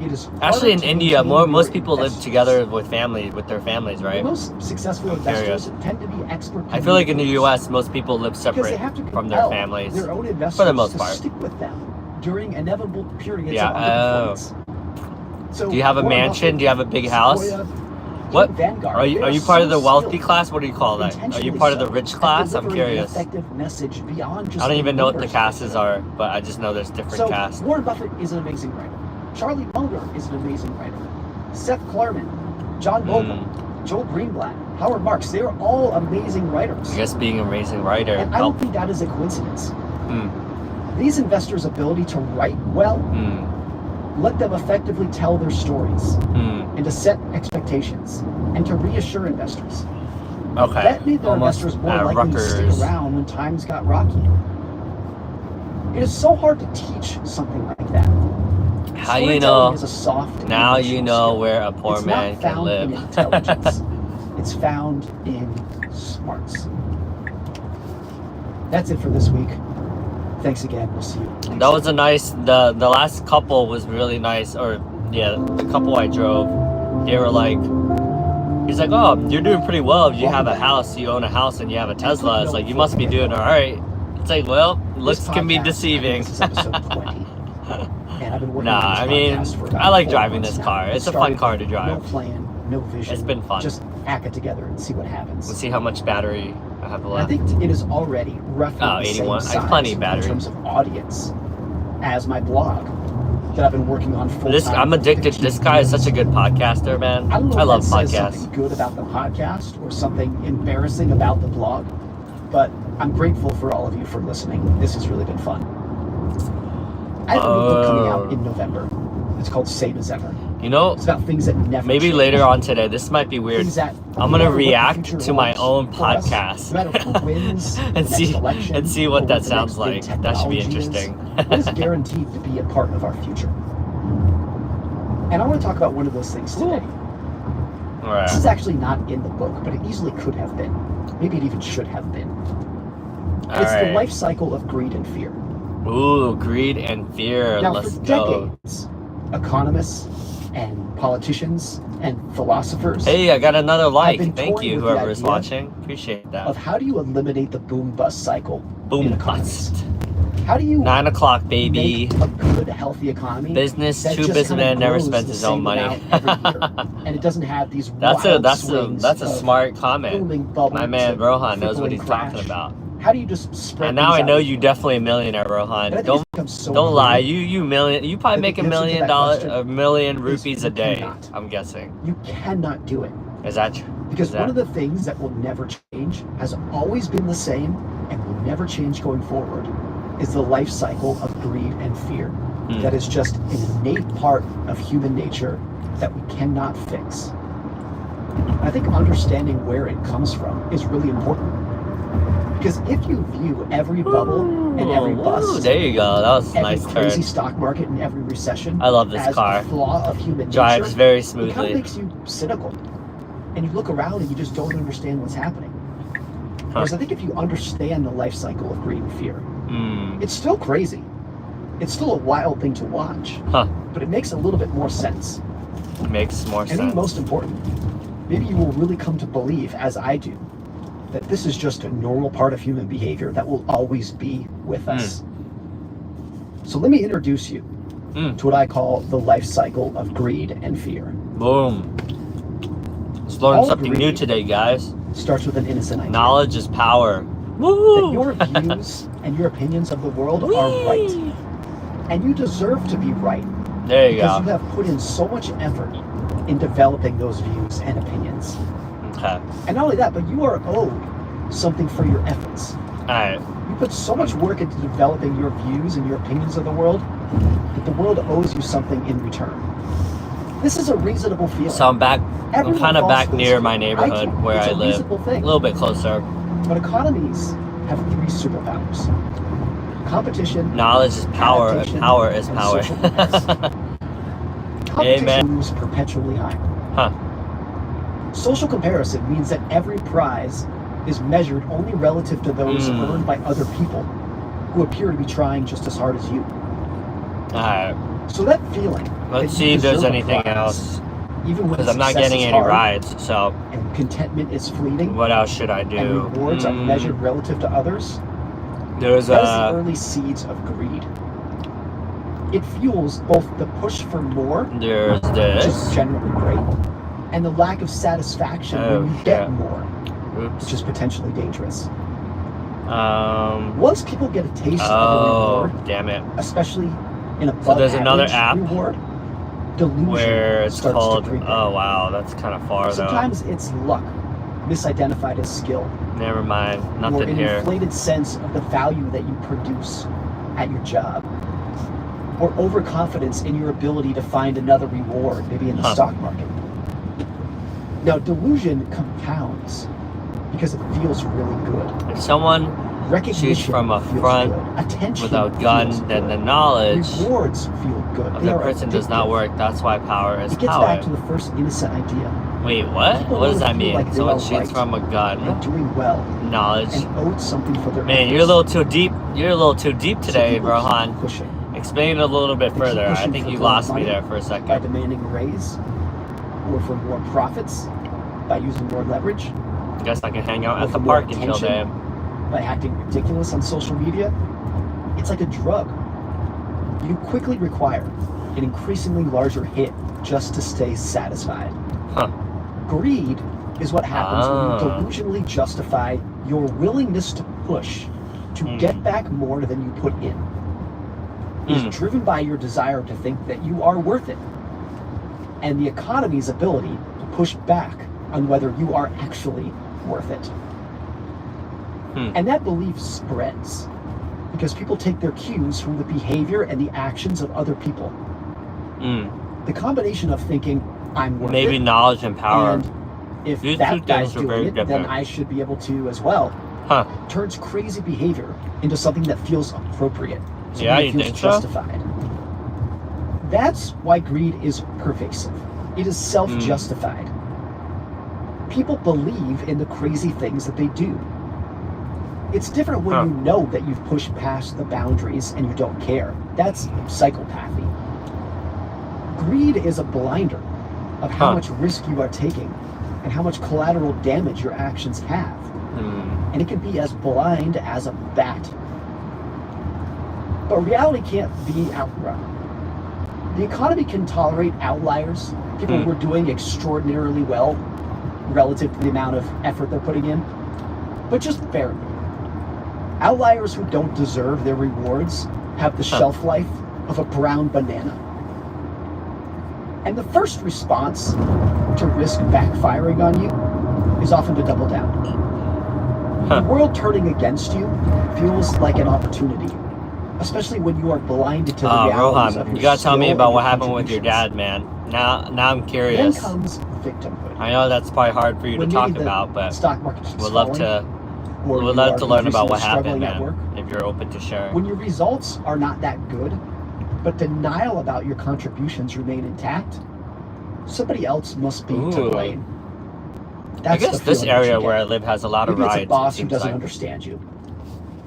[SPEAKER 4] it is
[SPEAKER 2] Actually, in
[SPEAKER 4] harder to
[SPEAKER 2] India,
[SPEAKER 4] maintain your
[SPEAKER 2] most people live
[SPEAKER 4] investors.
[SPEAKER 2] together with their families,
[SPEAKER 4] The
[SPEAKER 2] right?
[SPEAKER 4] most successful
[SPEAKER 2] I'm
[SPEAKER 4] investors tend to be expert
[SPEAKER 2] I feel like in the
[SPEAKER 4] communicators
[SPEAKER 2] U.S., most people live
[SPEAKER 4] because they
[SPEAKER 2] separate
[SPEAKER 4] have to
[SPEAKER 2] from their
[SPEAKER 4] compel
[SPEAKER 2] families.
[SPEAKER 4] their own investors
[SPEAKER 2] for the most
[SPEAKER 4] to
[SPEAKER 2] part.
[SPEAKER 4] stick with them during inevitable periods
[SPEAKER 2] Yeah,
[SPEAKER 4] of underperformance. So
[SPEAKER 2] Do you have a
[SPEAKER 4] Warren
[SPEAKER 2] mansion?
[SPEAKER 4] Buffett,
[SPEAKER 2] Do you have a big house?
[SPEAKER 4] Sequoia,
[SPEAKER 2] What?
[SPEAKER 4] Vanguard,
[SPEAKER 2] Are
[SPEAKER 4] they
[SPEAKER 2] you part of the
[SPEAKER 4] so
[SPEAKER 2] wealthy
[SPEAKER 4] skilled,
[SPEAKER 2] class? What do you call that? Are you
[SPEAKER 4] intentionally
[SPEAKER 2] part of the
[SPEAKER 4] so,
[SPEAKER 2] rich
[SPEAKER 4] at
[SPEAKER 2] class? I'm
[SPEAKER 4] delivering an
[SPEAKER 2] curious.
[SPEAKER 4] effective message beyond just
[SPEAKER 2] I don't
[SPEAKER 4] the
[SPEAKER 2] even know what the
[SPEAKER 4] numbers
[SPEAKER 2] castes
[SPEAKER 4] they
[SPEAKER 2] are, but I just know there's different
[SPEAKER 4] So
[SPEAKER 2] castes.
[SPEAKER 4] Warren Buffett is an amazing writer. Charlie Munger is an amazing writer. Seth Klarman, John Bogle, Joel Greenblatt, Howard Marks, they are all amazing writers.
[SPEAKER 2] I guess being an amazing writer
[SPEAKER 4] And I don't
[SPEAKER 2] helps.
[SPEAKER 4] think that is a coincidence.
[SPEAKER 2] Mm,
[SPEAKER 4] These investors' ability to write well let them effectively tell their stories and to set expectations and to reassure investors.
[SPEAKER 2] Okay.
[SPEAKER 4] That made their
[SPEAKER 2] Almost
[SPEAKER 4] investors more
[SPEAKER 2] at
[SPEAKER 4] likely to
[SPEAKER 2] Rutgers.
[SPEAKER 4] stick around when times got rocky. It is so hard to teach something like that.
[SPEAKER 2] How you
[SPEAKER 4] Storytelling
[SPEAKER 2] know?
[SPEAKER 4] is a soft
[SPEAKER 2] Now
[SPEAKER 4] emotional
[SPEAKER 2] you know
[SPEAKER 4] skill.
[SPEAKER 2] where a poor
[SPEAKER 4] It's
[SPEAKER 2] man
[SPEAKER 4] not
[SPEAKER 2] can
[SPEAKER 4] found in
[SPEAKER 2] live.
[SPEAKER 4] intelligence. It's found in smarts. That's it for this week. Thanks again. We'll see you. next
[SPEAKER 2] That was
[SPEAKER 4] time.
[SPEAKER 2] a nice. The last couple was really nice. Or yeah, the couple I drove, they were like, he's like, oh, you're doing pretty well. If you have a house, you own a house, and you have a Tesla. It's like you must be doing all right. It's like, well, looks
[SPEAKER 4] This
[SPEAKER 2] can be
[SPEAKER 4] podcast,
[SPEAKER 2] deceiving.
[SPEAKER 4] This is episode 20. And I've been working
[SPEAKER 2] Nah,
[SPEAKER 4] on this
[SPEAKER 2] I mean,
[SPEAKER 4] podcast for
[SPEAKER 2] I
[SPEAKER 4] about
[SPEAKER 2] like
[SPEAKER 4] 4
[SPEAKER 2] driving
[SPEAKER 4] months
[SPEAKER 2] this
[SPEAKER 4] now.
[SPEAKER 2] car.
[SPEAKER 4] It
[SPEAKER 2] It's a fun
[SPEAKER 4] started
[SPEAKER 2] car to
[SPEAKER 4] with
[SPEAKER 2] drive.
[SPEAKER 4] No plan, no vision.
[SPEAKER 2] It's been fun.
[SPEAKER 4] Just hack it together and see what happens.
[SPEAKER 2] Let's see how much battery I have
[SPEAKER 4] I
[SPEAKER 2] left.
[SPEAKER 4] think it is already roughly
[SPEAKER 2] Oh,
[SPEAKER 4] the
[SPEAKER 2] 81.
[SPEAKER 4] same
[SPEAKER 2] I have
[SPEAKER 4] size
[SPEAKER 2] plenty of battery.
[SPEAKER 4] in terms of audience as my blog that I've been working on full time.
[SPEAKER 2] I'm addicted. This guy is such a good podcaster, man.
[SPEAKER 4] I don't know
[SPEAKER 2] I
[SPEAKER 4] if
[SPEAKER 2] love
[SPEAKER 4] that says
[SPEAKER 2] podcasts.
[SPEAKER 4] something good about the podcast or something embarrassing about the blog, but I'm grateful for all of you for listening. This has really been fun. I have a new book coming out in November. It's called Same as Ever.
[SPEAKER 2] You know,
[SPEAKER 4] It's about things that never
[SPEAKER 2] maybe
[SPEAKER 4] change.
[SPEAKER 2] later on today. This might be weird.
[SPEAKER 4] Things that
[SPEAKER 2] I'm
[SPEAKER 4] no
[SPEAKER 2] gonna
[SPEAKER 4] matter what the
[SPEAKER 2] react
[SPEAKER 4] future
[SPEAKER 2] to my
[SPEAKER 4] holds
[SPEAKER 2] own
[SPEAKER 4] for us,
[SPEAKER 2] podcast
[SPEAKER 4] no matter who wins the
[SPEAKER 2] and
[SPEAKER 4] next
[SPEAKER 2] see
[SPEAKER 4] election
[SPEAKER 2] what
[SPEAKER 4] or
[SPEAKER 2] that
[SPEAKER 4] the
[SPEAKER 2] sounds
[SPEAKER 4] next big
[SPEAKER 2] like. That should be
[SPEAKER 4] technology is,
[SPEAKER 2] interesting.
[SPEAKER 4] what is guaranteed to be a part of our future? And I want to talk about one of those things today.
[SPEAKER 2] All
[SPEAKER 4] This
[SPEAKER 2] right.
[SPEAKER 4] is actually not in the book, but it easily could have been. Maybe it even should have been.
[SPEAKER 2] All
[SPEAKER 4] It's the
[SPEAKER 2] right.
[SPEAKER 4] life cycle of greed and fear.
[SPEAKER 2] Ooh, greed and fear.
[SPEAKER 4] Now,
[SPEAKER 2] Let's
[SPEAKER 4] for
[SPEAKER 2] go.
[SPEAKER 4] decades, economists and politicians and philosophers
[SPEAKER 2] Hey, I got another like.
[SPEAKER 4] been
[SPEAKER 2] Thank
[SPEAKER 4] toying
[SPEAKER 2] you,
[SPEAKER 4] with the
[SPEAKER 2] whoever is
[SPEAKER 4] idea
[SPEAKER 2] watching. Appreciate
[SPEAKER 4] of
[SPEAKER 2] that.
[SPEAKER 4] how do you eliminate the boom-bust cycle in
[SPEAKER 2] Boom
[SPEAKER 4] economies?
[SPEAKER 2] bust.
[SPEAKER 4] How do you
[SPEAKER 2] 9 o'clock, baby.
[SPEAKER 4] make a good, healthy economy
[SPEAKER 2] Business,
[SPEAKER 4] that
[SPEAKER 2] true
[SPEAKER 4] just
[SPEAKER 2] businessman
[SPEAKER 4] kinda
[SPEAKER 2] never
[SPEAKER 4] grows
[SPEAKER 2] spends
[SPEAKER 4] the
[SPEAKER 2] his own
[SPEAKER 4] same
[SPEAKER 2] money.
[SPEAKER 4] amount every year, and it doesn't have these
[SPEAKER 2] That's
[SPEAKER 4] wild
[SPEAKER 2] a
[SPEAKER 4] swings
[SPEAKER 2] that's a
[SPEAKER 4] of
[SPEAKER 2] smart comment.
[SPEAKER 4] booming bubbles
[SPEAKER 2] My man
[SPEAKER 4] and
[SPEAKER 2] Rohan knows what
[SPEAKER 4] crippling
[SPEAKER 2] he's talking
[SPEAKER 4] crash?
[SPEAKER 2] about.
[SPEAKER 4] How do you just spread
[SPEAKER 2] And now
[SPEAKER 4] things
[SPEAKER 2] I know
[SPEAKER 4] out?
[SPEAKER 2] you definitely a millionaire,
[SPEAKER 4] And I
[SPEAKER 2] Rohan.
[SPEAKER 4] think
[SPEAKER 2] Don't
[SPEAKER 4] it's become so
[SPEAKER 2] don't lie.
[SPEAKER 4] clear
[SPEAKER 2] You probably
[SPEAKER 4] that
[SPEAKER 2] make
[SPEAKER 4] the
[SPEAKER 2] $1
[SPEAKER 4] answer to
[SPEAKER 2] million
[SPEAKER 4] that question
[SPEAKER 2] a million
[SPEAKER 4] is
[SPEAKER 2] rupees
[SPEAKER 4] you
[SPEAKER 2] a day.
[SPEAKER 4] cannot.
[SPEAKER 2] I'm guessing.
[SPEAKER 4] you cannot do it.
[SPEAKER 2] Is that true?
[SPEAKER 4] Because
[SPEAKER 2] Is
[SPEAKER 4] one
[SPEAKER 2] that-
[SPEAKER 4] of the things that will never change, has always been the same, and will never change going forward, is the life cycle of greed and fear. That is just an innate part of human nature that we cannot fix. I think understanding where it comes from is really important. Because if you view every bubble and every bust,
[SPEAKER 2] there you go. That was a
[SPEAKER 4] every
[SPEAKER 2] nice
[SPEAKER 4] crazy
[SPEAKER 2] turn.
[SPEAKER 4] stock market and every recession,
[SPEAKER 2] I love this
[SPEAKER 4] as
[SPEAKER 2] car.
[SPEAKER 4] a flaw of human
[SPEAKER 2] Drives
[SPEAKER 4] nature,
[SPEAKER 2] very
[SPEAKER 4] it kind
[SPEAKER 2] smoothly.
[SPEAKER 4] of makes you cynical. And you look around and you just don't understand what's happening. Whereas I think if you understand the life cycle of greed and fear, it's still crazy. It's still a wild thing to watch. But it makes a little bit more sense.
[SPEAKER 2] Makes more
[SPEAKER 4] And
[SPEAKER 2] sense.
[SPEAKER 4] then most important, maybe you will really come to believe, as I do, that this is just a normal part of human behavior that will always be with us. So let me introduce you to what I call the life cycle of greed and fear.
[SPEAKER 2] Boom. Let's learn
[SPEAKER 4] All
[SPEAKER 2] something new
[SPEAKER 4] greed
[SPEAKER 2] today, guys.
[SPEAKER 4] starts with an innocent idea.
[SPEAKER 2] Knowledge is power.
[SPEAKER 4] That
[SPEAKER 2] Woo!
[SPEAKER 4] your views and your opinions of the world are right. And you deserve to be right.
[SPEAKER 2] There you
[SPEAKER 4] Because you
[SPEAKER 2] go.
[SPEAKER 4] have put in so much effort in developing those views and opinions.
[SPEAKER 2] Okay.
[SPEAKER 4] And not only that, but you are owed something for your efforts.
[SPEAKER 2] Alright.
[SPEAKER 4] You put so much work into developing your views and your opinions of the world that the world owes you something in return. This is a reasonable feeling.
[SPEAKER 2] So I'm back. I'm
[SPEAKER 4] Everyone
[SPEAKER 2] kind of
[SPEAKER 4] falls
[SPEAKER 2] back
[SPEAKER 4] for this
[SPEAKER 2] near
[SPEAKER 4] feeling,
[SPEAKER 2] my neighborhood
[SPEAKER 4] right?
[SPEAKER 2] where
[SPEAKER 4] It's
[SPEAKER 2] I
[SPEAKER 4] a
[SPEAKER 2] live. A
[SPEAKER 4] reasonable thing.
[SPEAKER 2] little bit closer.
[SPEAKER 4] But economies have 3 superpowers: competition,
[SPEAKER 2] Knowledge is power, and
[SPEAKER 4] adaptation,
[SPEAKER 2] power is
[SPEAKER 4] and
[SPEAKER 2] power.
[SPEAKER 4] social comparison. Competition
[SPEAKER 2] Amen.
[SPEAKER 4] moves perpetually higher. Social comparison means that every prize is measured only relative to those earned by other people who appear to be trying just as hard as you.
[SPEAKER 2] Alright.
[SPEAKER 4] So that feeling.
[SPEAKER 2] Let's
[SPEAKER 4] that
[SPEAKER 2] see
[SPEAKER 4] you
[SPEAKER 2] if there's
[SPEAKER 4] deserve a
[SPEAKER 2] anything
[SPEAKER 4] prize,
[SPEAKER 2] else.
[SPEAKER 4] even when
[SPEAKER 2] Because I'm not
[SPEAKER 4] success
[SPEAKER 2] getting
[SPEAKER 4] is
[SPEAKER 2] any
[SPEAKER 4] hard
[SPEAKER 2] rides, so
[SPEAKER 4] and contentment is fleeting,
[SPEAKER 2] what else should I do?
[SPEAKER 4] and rewards are measured relative to others.
[SPEAKER 2] There's
[SPEAKER 4] That is the early seeds of greed. It fuels both the push for more,
[SPEAKER 2] there's
[SPEAKER 4] which
[SPEAKER 2] this.
[SPEAKER 4] is generally great, and the lack of satisfaction
[SPEAKER 2] Oh,
[SPEAKER 4] when you get
[SPEAKER 2] shit.
[SPEAKER 4] more,
[SPEAKER 2] Oops.
[SPEAKER 4] which is potentially dangerous. Once people get a taste of a
[SPEAKER 2] Oh,
[SPEAKER 4] reward,
[SPEAKER 2] damn it.
[SPEAKER 4] especially in a
[SPEAKER 2] So there's another app
[SPEAKER 4] reward, delusion
[SPEAKER 2] where it's
[SPEAKER 4] starts
[SPEAKER 2] called,
[SPEAKER 4] to creep in.
[SPEAKER 2] oh wow, that's kind of far though.
[SPEAKER 4] Sometimes it's luck, misidentified as skill,
[SPEAKER 2] Never mind,
[SPEAKER 4] or
[SPEAKER 2] nothing
[SPEAKER 4] an
[SPEAKER 2] here.
[SPEAKER 4] inflated sense of the value that you produce at your job, or overconfidence in your ability to find another reward, maybe in the stock market. Now, delusion compounds because it feels really good.
[SPEAKER 2] If someone
[SPEAKER 4] Recognition
[SPEAKER 2] shoots from a
[SPEAKER 4] feels
[SPEAKER 2] front
[SPEAKER 4] good. Attention
[SPEAKER 2] without gun,
[SPEAKER 4] feels
[SPEAKER 2] then the
[SPEAKER 4] good.
[SPEAKER 2] knowledge
[SPEAKER 4] Rewards feel good.
[SPEAKER 2] of
[SPEAKER 4] They
[SPEAKER 2] the
[SPEAKER 4] are
[SPEAKER 2] person does not
[SPEAKER 4] addictive.
[SPEAKER 2] work. That's why power is
[SPEAKER 4] It gets
[SPEAKER 2] power.
[SPEAKER 4] back to the first innocent idea.
[SPEAKER 2] Wait, what?
[SPEAKER 4] People
[SPEAKER 2] What does
[SPEAKER 4] wanna
[SPEAKER 2] that
[SPEAKER 4] feel
[SPEAKER 2] mean?
[SPEAKER 4] like they
[SPEAKER 2] Someone
[SPEAKER 4] are
[SPEAKER 2] shoots
[SPEAKER 4] right.
[SPEAKER 2] from a
[SPEAKER 4] They're
[SPEAKER 2] gun.
[SPEAKER 4] doing well
[SPEAKER 2] Knowledge.
[SPEAKER 4] and owed something for their
[SPEAKER 2] Man,
[SPEAKER 4] efforts.
[SPEAKER 2] you're a little too deep. You're a little too deep
[SPEAKER 4] So
[SPEAKER 2] today,
[SPEAKER 4] people keep
[SPEAKER 2] Rohan.
[SPEAKER 4] pushing
[SPEAKER 2] Explain it a little bit
[SPEAKER 4] They keep
[SPEAKER 2] further. I
[SPEAKER 4] pushing
[SPEAKER 2] think
[SPEAKER 4] for
[SPEAKER 2] you
[SPEAKER 4] more
[SPEAKER 2] lost me
[SPEAKER 4] money
[SPEAKER 2] there for a
[SPEAKER 4] by
[SPEAKER 2] second.
[SPEAKER 4] demanding a raise, or for more profits by using more leverage,
[SPEAKER 2] Guess I can hang out
[SPEAKER 4] or
[SPEAKER 2] at
[SPEAKER 4] for
[SPEAKER 2] the
[SPEAKER 4] more
[SPEAKER 2] park until
[SPEAKER 4] attention
[SPEAKER 2] then.
[SPEAKER 4] by acting ridiculous on social media. It's like a drug. You quickly require an increasingly larger hit just to stay satisfied. Greed is what happens when you delusionally justify your willingness to push to get back more than you put in. It's driven by your desire to think that you are worth it, and the economy's ability to push back on whether you are actually worth it. And that belief spreads because people take their cues from the behavior and the actions of other people. The combination of thinking, I'm worth
[SPEAKER 2] Maybe
[SPEAKER 4] it,
[SPEAKER 2] knowledge and power.
[SPEAKER 4] and if
[SPEAKER 2] These two
[SPEAKER 4] that guy's
[SPEAKER 2] things are very
[SPEAKER 4] doing it, then
[SPEAKER 2] different.
[SPEAKER 4] I should be able to as well, turns crazy behavior into something that feels appropriate. Something
[SPEAKER 2] Yeah,
[SPEAKER 4] that
[SPEAKER 2] you
[SPEAKER 4] feels
[SPEAKER 2] think so?
[SPEAKER 4] justified. That's why greed is pervasive. It is self-justified. People believe in the crazy things that they do. It's different when you know that you've pushed past the boundaries and you don't care. That's psychopathy. Greed is a blinder of how much risk you are taking and how much collateral damage your actions have. And it can be as blind as a bat. But reality can't be outrun. The economy can tolerate outliers, people who are doing extraordinarily well relative to the amount of effort they're putting in, but just barely. Outliers who don't deserve their rewards have the shelf life of a brown banana. And the first response to risk backfiring on you is often to double down. The world turning against you feels like an opportunity, especially when you are blinded to the realities of
[SPEAKER 2] Rohan,
[SPEAKER 4] your
[SPEAKER 2] you gotta tell me
[SPEAKER 4] skill
[SPEAKER 2] about
[SPEAKER 4] and
[SPEAKER 2] what
[SPEAKER 4] your
[SPEAKER 2] happened with your
[SPEAKER 4] contributions.
[SPEAKER 2] dad, man. Now I'm
[SPEAKER 4] Then
[SPEAKER 2] curious.
[SPEAKER 4] comes victimhood.
[SPEAKER 2] I know that's probably hard for you to
[SPEAKER 4] When
[SPEAKER 2] talk
[SPEAKER 4] maybe the
[SPEAKER 2] about, but
[SPEAKER 4] stock market is
[SPEAKER 2] would love
[SPEAKER 4] falling,
[SPEAKER 2] to
[SPEAKER 4] or
[SPEAKER 2] We'd
[SPEAKER 4] you
[SPEAKER 2] love
[SPEAKER 4] are
[SPEAKER 2] to learn about
[SPEAKER 4] increasingly
[SPEAKER 2] what happened,
[SPEAKER 4] struggling at
[SPEAKER 2] man.
[SPEAKER 4] work,
[SPEAKER 2] If you're open to sharing.
[SPEAKER 4] when your results are not that good, but denial about your contributions remain intact, somebody else must be to
[SPEAKER 2] Ooh.
[SPEAKER 4] blame.
[SPEAKER 2] I
[SPEAKER 4] That's
[SPEAKER 2] guess
[SPEAKER 4] the
[SPEAKER 2] this
[SPEAKER 4] feeling that you
[SPEAKER 2] area
[SPEAKER 4] get.
[SPEAKER 2] where I live has a lot of
[SPEAKER 4] Maybe it's
[SPEAKER 2] rides.
[SPEAKER 4] a boss
[SPEAKER 2] it
[SPEAKER 4] who
[SPEAKER 2] seems
[SPEAKER 4] doesn't
[SPEAKER 2] like.
[SPEAKER 4] understand you.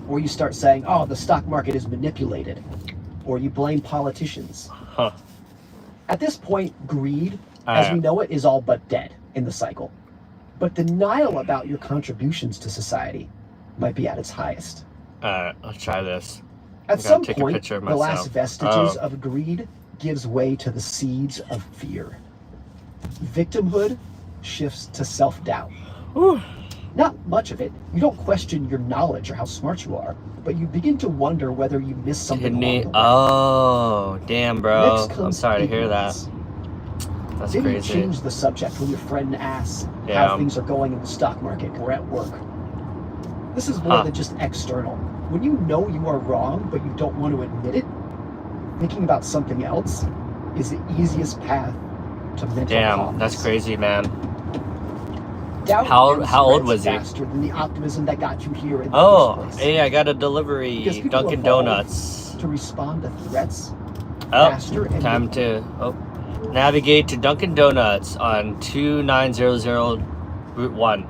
[SPEAKER 4] Or you start saying, oh, the stock market is manipulated. Or you blame politicians.
[SPEAKER 2] Huh.
[SPEAKER 4] At this point, greed, as we know it, is all but dead in the cycle. But denial about your contributions to society might be at its highest.
[SPEAKER 2] Alright, I'll try this.
[SPEAKER 4] At
[SPEAKER 2] I
[SPEAKER 4] some
[SPEAKER 2] gotta take a
[SPEAKER 4] point,
[SPEAKER 2] picture of
[SPEAKER 4] the last
[SPEAKER 2] myself.
[SPEAKER 4] vestiges
[SPEAKER 2] Oh.
[SPEAKER 4] of greed gives way to the seeds of fear. Victimhood shifts to self-doubt.
[SPEAKER 2] Whew.
[SPEAKER 4] Not much of it. You don't question your knowledge or how smart you are, but you begin to wonder whether you missed something along
[SPEAKER 2] Kidney.
[SPEAKER 4] the way.
[SPEAKER 2] Oh, damn, bro.
[SPEAKER 4] Next
[SPEAKER 2] I'm
[SPEAKER 4] comes
[SPEAKER 2] sorry to hear that.
[SPEAKER 4] ignorance.
[SPEAKER 2] That's
[SPEAKER 4] Maybe you
[SPEAKER 2] crazy.
[SPEAKER 4] change the subject when your friend asks
[SPEAKER 2] Yeah.
[SPEAKER 4] how things are going in the stock market or at work. This is more than just external. When you know you are wrong, but you don't want to admit it, thinking about something else is the easiest path to mental
[SPEAKER 2] Damn,
[SPEAKER 4] calmness.
[SPEAKER 2] that's crazy, man.
[SPEAKER 4] Doubt
[SPEAKER 2] How
[SPEAKER 4] then
[SPEAKER 2] old
[SPEAKER 4] spreads
[SPEAKER 2] was he?
[SPEAKER 4] faster than the optimism that got you here in the
[SPEAKER 2] Oh,
[SPEAKER 4] first place.
[SPEAKER 2] hey, I got a
[SPEAKER 4] Because
[SPEAKER 2] delivery.
[SPEAKER 4] people
[SPEAKER 2] Dunkin'
[SPEAKER 4] evolve
[SPEAKER 2] Donuts.
[SPEAKER 4] to respond to threats
[SPEAKER 2] Oh,
[SPEAKER 4] faster and
[SPEAKER 2] time to navigate to Dunkin' Donuts on 2900 Route 1.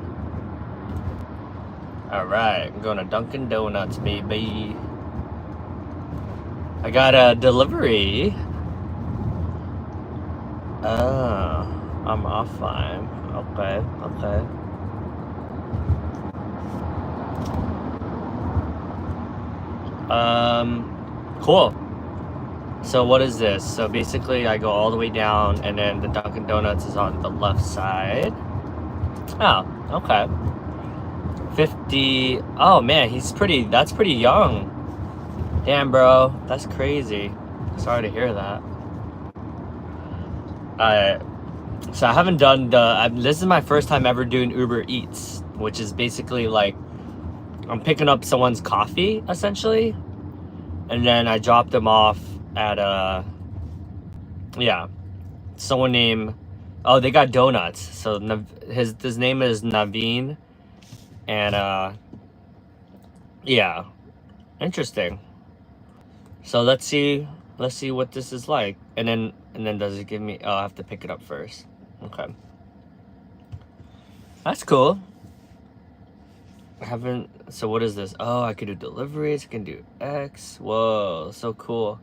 [SPEAKER 2] Alright, I'm going to Dunkin' Donuts, baby. I got a delivery. Oh, I'm offline. Okay. Cool. So what is this? So basically I go all the way down and then the Dunkin' Donuts is on the left side. Oh, okay. 50. Oh man, that's pretty young. Damn, bro. That's crazy. Sorry to hear that. So I haven't done this is my first time ever doing Uber Eats, which is basically like I'm picking up someone's coffee essentially, and then I drop them off at someone named, oh, they got donuts. So his name is Naveen, and yeah, interesting. So let's see what this is like, and then does it give me? Oh, I have to pick it up first. Okay, that's cool. I haven't. So what is this? Oh, I can do deliveries. I can do X. Whoa, so cool.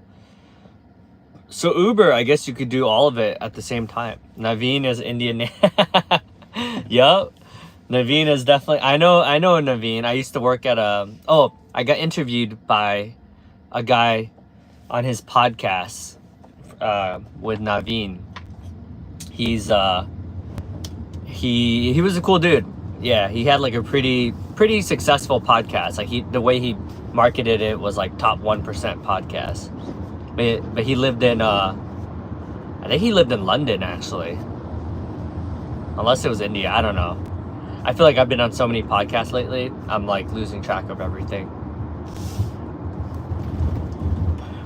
[SPEAKER 2] So Uber, I guess you could do all of it at the same time. Naveen is Indian name. Yup. Naveen is definitely. I know Naveen. I used to work at I got interviewed by a guy on his podcast with Naveen. He's he was a cool dude. Yeah, he had like a pretty successful podcast. Like the way he marketed it was like top 1% podcast. But he lived in I think he lived in London actually. Unless it was India, I don't know. I feel like I've been on so many podcasts lately, I'm like losing track of everything.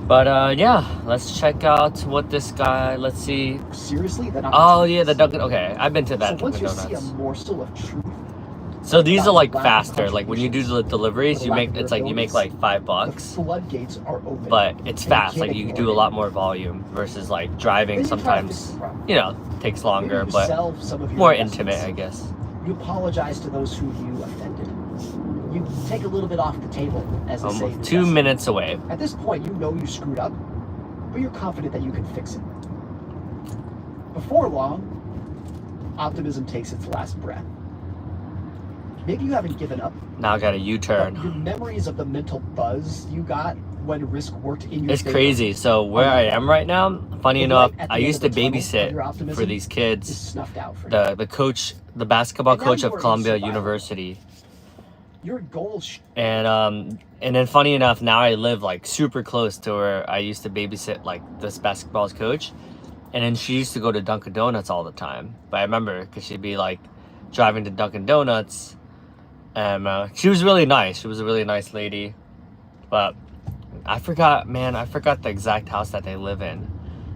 [SPEAKER 2] But yeah, let's check out what this guy, let's see.
[SPEAKER 4] Seriously?
[SPEAKER 2] Oh yeah, the Dunkin', okay, I've been to that
[SPEAKER 4] So once
[SPEAKER 2] Dunkin'
[SPEAKER 4] you see a
[SPEAKER 2] Donuts.
[SPEAKER 4] morsel of truth,
[SPEAKER 2] So these are like
[SPEAKER 4] lack of
[SPEAKER 2] faster, like when you do the deliveries,
[SPEAKER 4] or lack of
[SPEAKER 2] it's like you make like
[SPEAKER 4] abilities,
[SPEAKER 2] $5,
[SPEAKER 4] the floodgates are open.
[SPEAKER 2] but it's
[SPEAKER 4] and
[SPEAKER 2] fast,
[SPEAKER 4] can't
[SPEAKER 2] like you
[SPEAKER 4] ignore
[SPEAKER 2] do a
[SPEAKER 4] it.
[SPEAKER 2] lot more volume versus like driving
[SPEAKER 4] Then you try to fix
[SPEAKER 2] sometimes,
[SPEAKER 4] the problem.
[SPEAKER 2] you know, takes longer,
[SPEAKER 4] Maybe you
[SPEAKER 2] but
[SPEAKER 4] sell some of your
[SPEAKER 2] more
[SPEAKER 4] investments.
[SPEAKER 2] intimate, I guess.
[SPEAKER 4] You apologize to those who you offended. You take a little bit off the table, as they say. in
[SPEAKER 2] Almost 2
[SPEAKER 4] investment.
[SPEAKER 2] minutes away.
[SPEAKER 4] At this point, you know you screwed up, but you're confident that you can fix it. Before long, optimism takes its last breath. Maybe you haven't given up,
[SPEAKER 2] Now I got a
[SPEAKER 4] but
[SPEAKER 2] U-turn.
[SPEAKER 4] your memories of the mental buzz you got when risk worked in your
[SPEAKER 2] It's
[SPEAKER 4] favor
[SPEAKER 2] crazy. So where I am right now, funny
[SPEAKER 4] The
[SPEAKER 2] enough,
[SPEAKER 4] light at the
[SPEAKER 2] I
[SPEAKER 4] end
[SPEAKER 2] used
[SPEAKER 4] of
[SPEAKER 2] to
[SPEAKER 4] the tunnel of
[SPEAKER 2] babysit
[SPEAKER 4] your optimism
[SPEAKER 2] for these
[SPEAKER 4] is
[SPEAKER 2] kids.
[SPEAKER 4] snuffed out for you.
[SPEAKER 2] The coach, the basketball
[SPEAKER 4] And now
[SPEAKER 2] coach
[SPEAKER 4] you
[SPEAKER 2] of
[SPEAKER 4] are in
[SPEAKER 2] Columbia
[SPEAKER 4] survival.
[SPEAKER 2] University.
[SPEAKER 4] Your goals
[SPEAKER 2] And then funny enough, now I live like super close to where I used to babysit like this basketball coach, and then she used to go to Dunkin' Donuts all the time. But I remember because she'd be like driving to Dunkin' Donuts, and she was really nice. She was a really nice lady, but I forgot the exact house that they live in.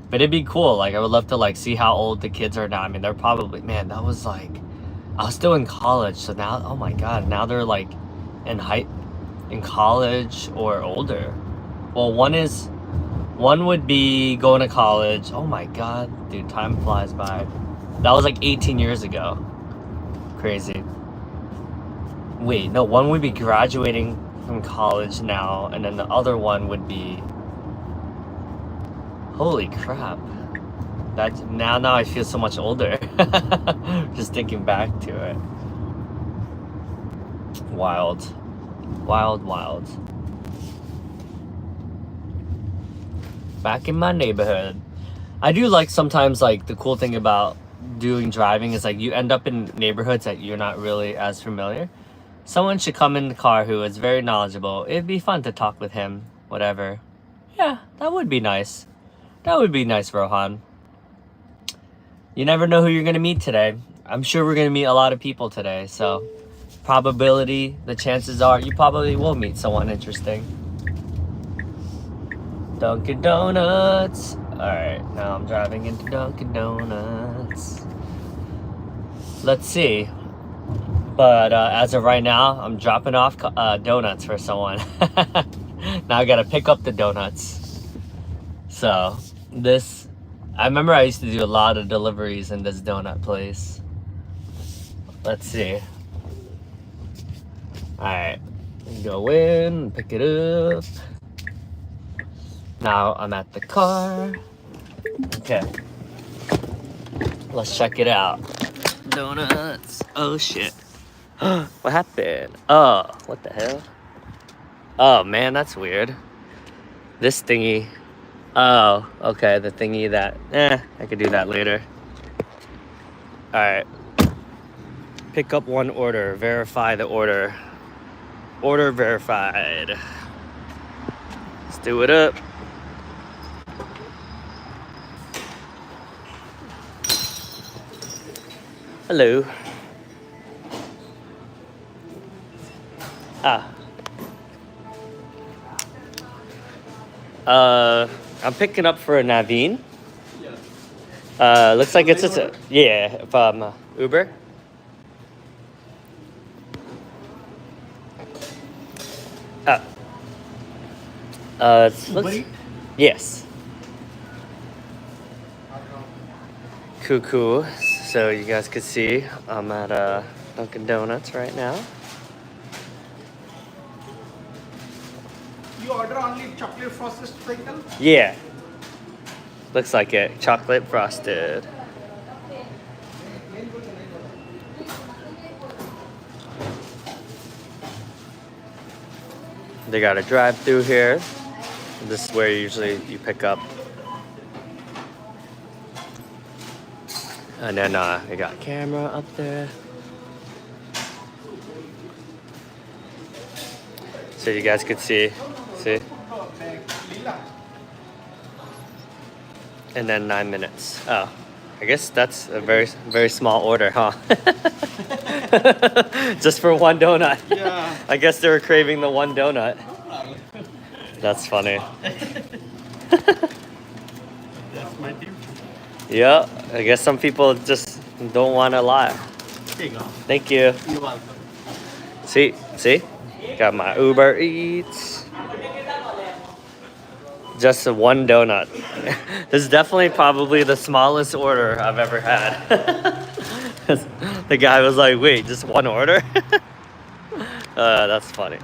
[SPEAKER 2] But it'd be cool. Like I would love to like see how old the kids are now. I mean, they're probably, man, that was like, I was still in college, so now, oh my god, now they're like in college or older. Well, one would be going to college. Oh my god, dude, time flies by. That was like 18 years ago. Crazy. Wait, no, one would be graduating from college now, and then the other one would be, holy crap. That now I feel so much older. Just thinking back to it. Wild. Back in my neighborhood. I do like sometimes, like, the cool thing about doing driving is like you end up in neighborhoods that you're not really as familiar. Someone should come in the car who is very knowledgeable. It'd be fun to talk with him, whatever. Yeah, that would be nice. That would be nice, Rohan. You never know who you're gonna meet today. I'm sure we're gonna meet a lot of people today, so probability, the chances are you probably will meet someone interesting. Dunkin' Donuts. Alright, now I'm driving into Dunkin' Donuts. Let's see. But as of right now, I'm dropping off donuts for someone. Now I gotta pick up the donuts. So, I remember I used to do a lot of deliveries in this donut place. Let's see. Alright, go in, pick it up. Now I'm at the car. Okay. Let's check it out. Donuts. Oh shit. What happened? Oh, what the hell? Oh man, that's weird. This thingy. Oh, okay, the thingy that... I could do that later. Alright. Pick up one order. Verify the order. Order verified. Let's do it up. Hello. I'm picking up for Naveen. Looks like it's just from Uber. Yes. Cool. So you guys could see I'm at Dunkin' Donuts right now.
[SPEAKER 5] You order only chocolate frosted sprinkle?
[SPEAKER 2] Yeah. Looks like it. Chocolate frosted. They got a drive-through here. This is where usually you pick up. And then we got camera up there. So you guys could see. And then 9 minutes. Oh, I guess that's a very, very small order, huh? Just for one donut.
[SPEAKER 5] Yeah.
[SPEAKER 2] I guess they were craving the one donut. That's funny.
[SPEAKER 5] That's my tip.
[SPEAKER 2] Yeah, I guess some people just don't want a lot. Thank you.
[SPEAKER 5] You're welcome.
[SPEAKER 2] See? Got my Uber Eats. Just one donut. This is definitely probably the smallest order I've ever had. The guy was like, wait, just one order? That's funny.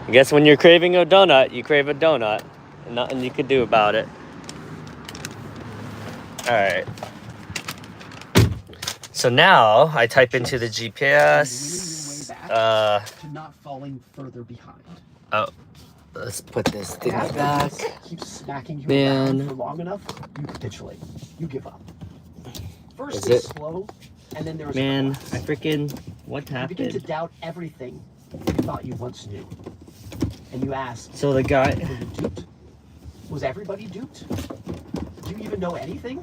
[SPEAKER 2] I guess when you're craving a donut, you crave a donut. And nothing you could do about it. Alright. So now I type into the GPS.
[SPEAKER 4] To not falling further behind.
[SPEAKER 2] Oh, let's put this thing
[SPEAKER 4] After
[SPEAKER 2] back.
[SPEAKER 4] this keeps smacking you
[SPEAKER 2] Man.
[SPEAKER 4] around for long enough, you capitulate. You give up. First
[SPEAKER 2] Is
[SPEAKER 4] it's
[SPEAKER 2] it?
[SPEAKER 4] slow, and then there's
[SPEAKER 2] Man,
[SPEAKER 4] collapse.
[SPEAKER 2] I freaking... What
[SPEAKER 4] You begin to
[SPEAKER 2] happened?
[SPEAKER 4] doubt everything you thought you once knew. And you ask,
[SPEAKER 2] So the guy...
[SPEAKER 4] were you duped? Was everybody duped? Do you even know anything?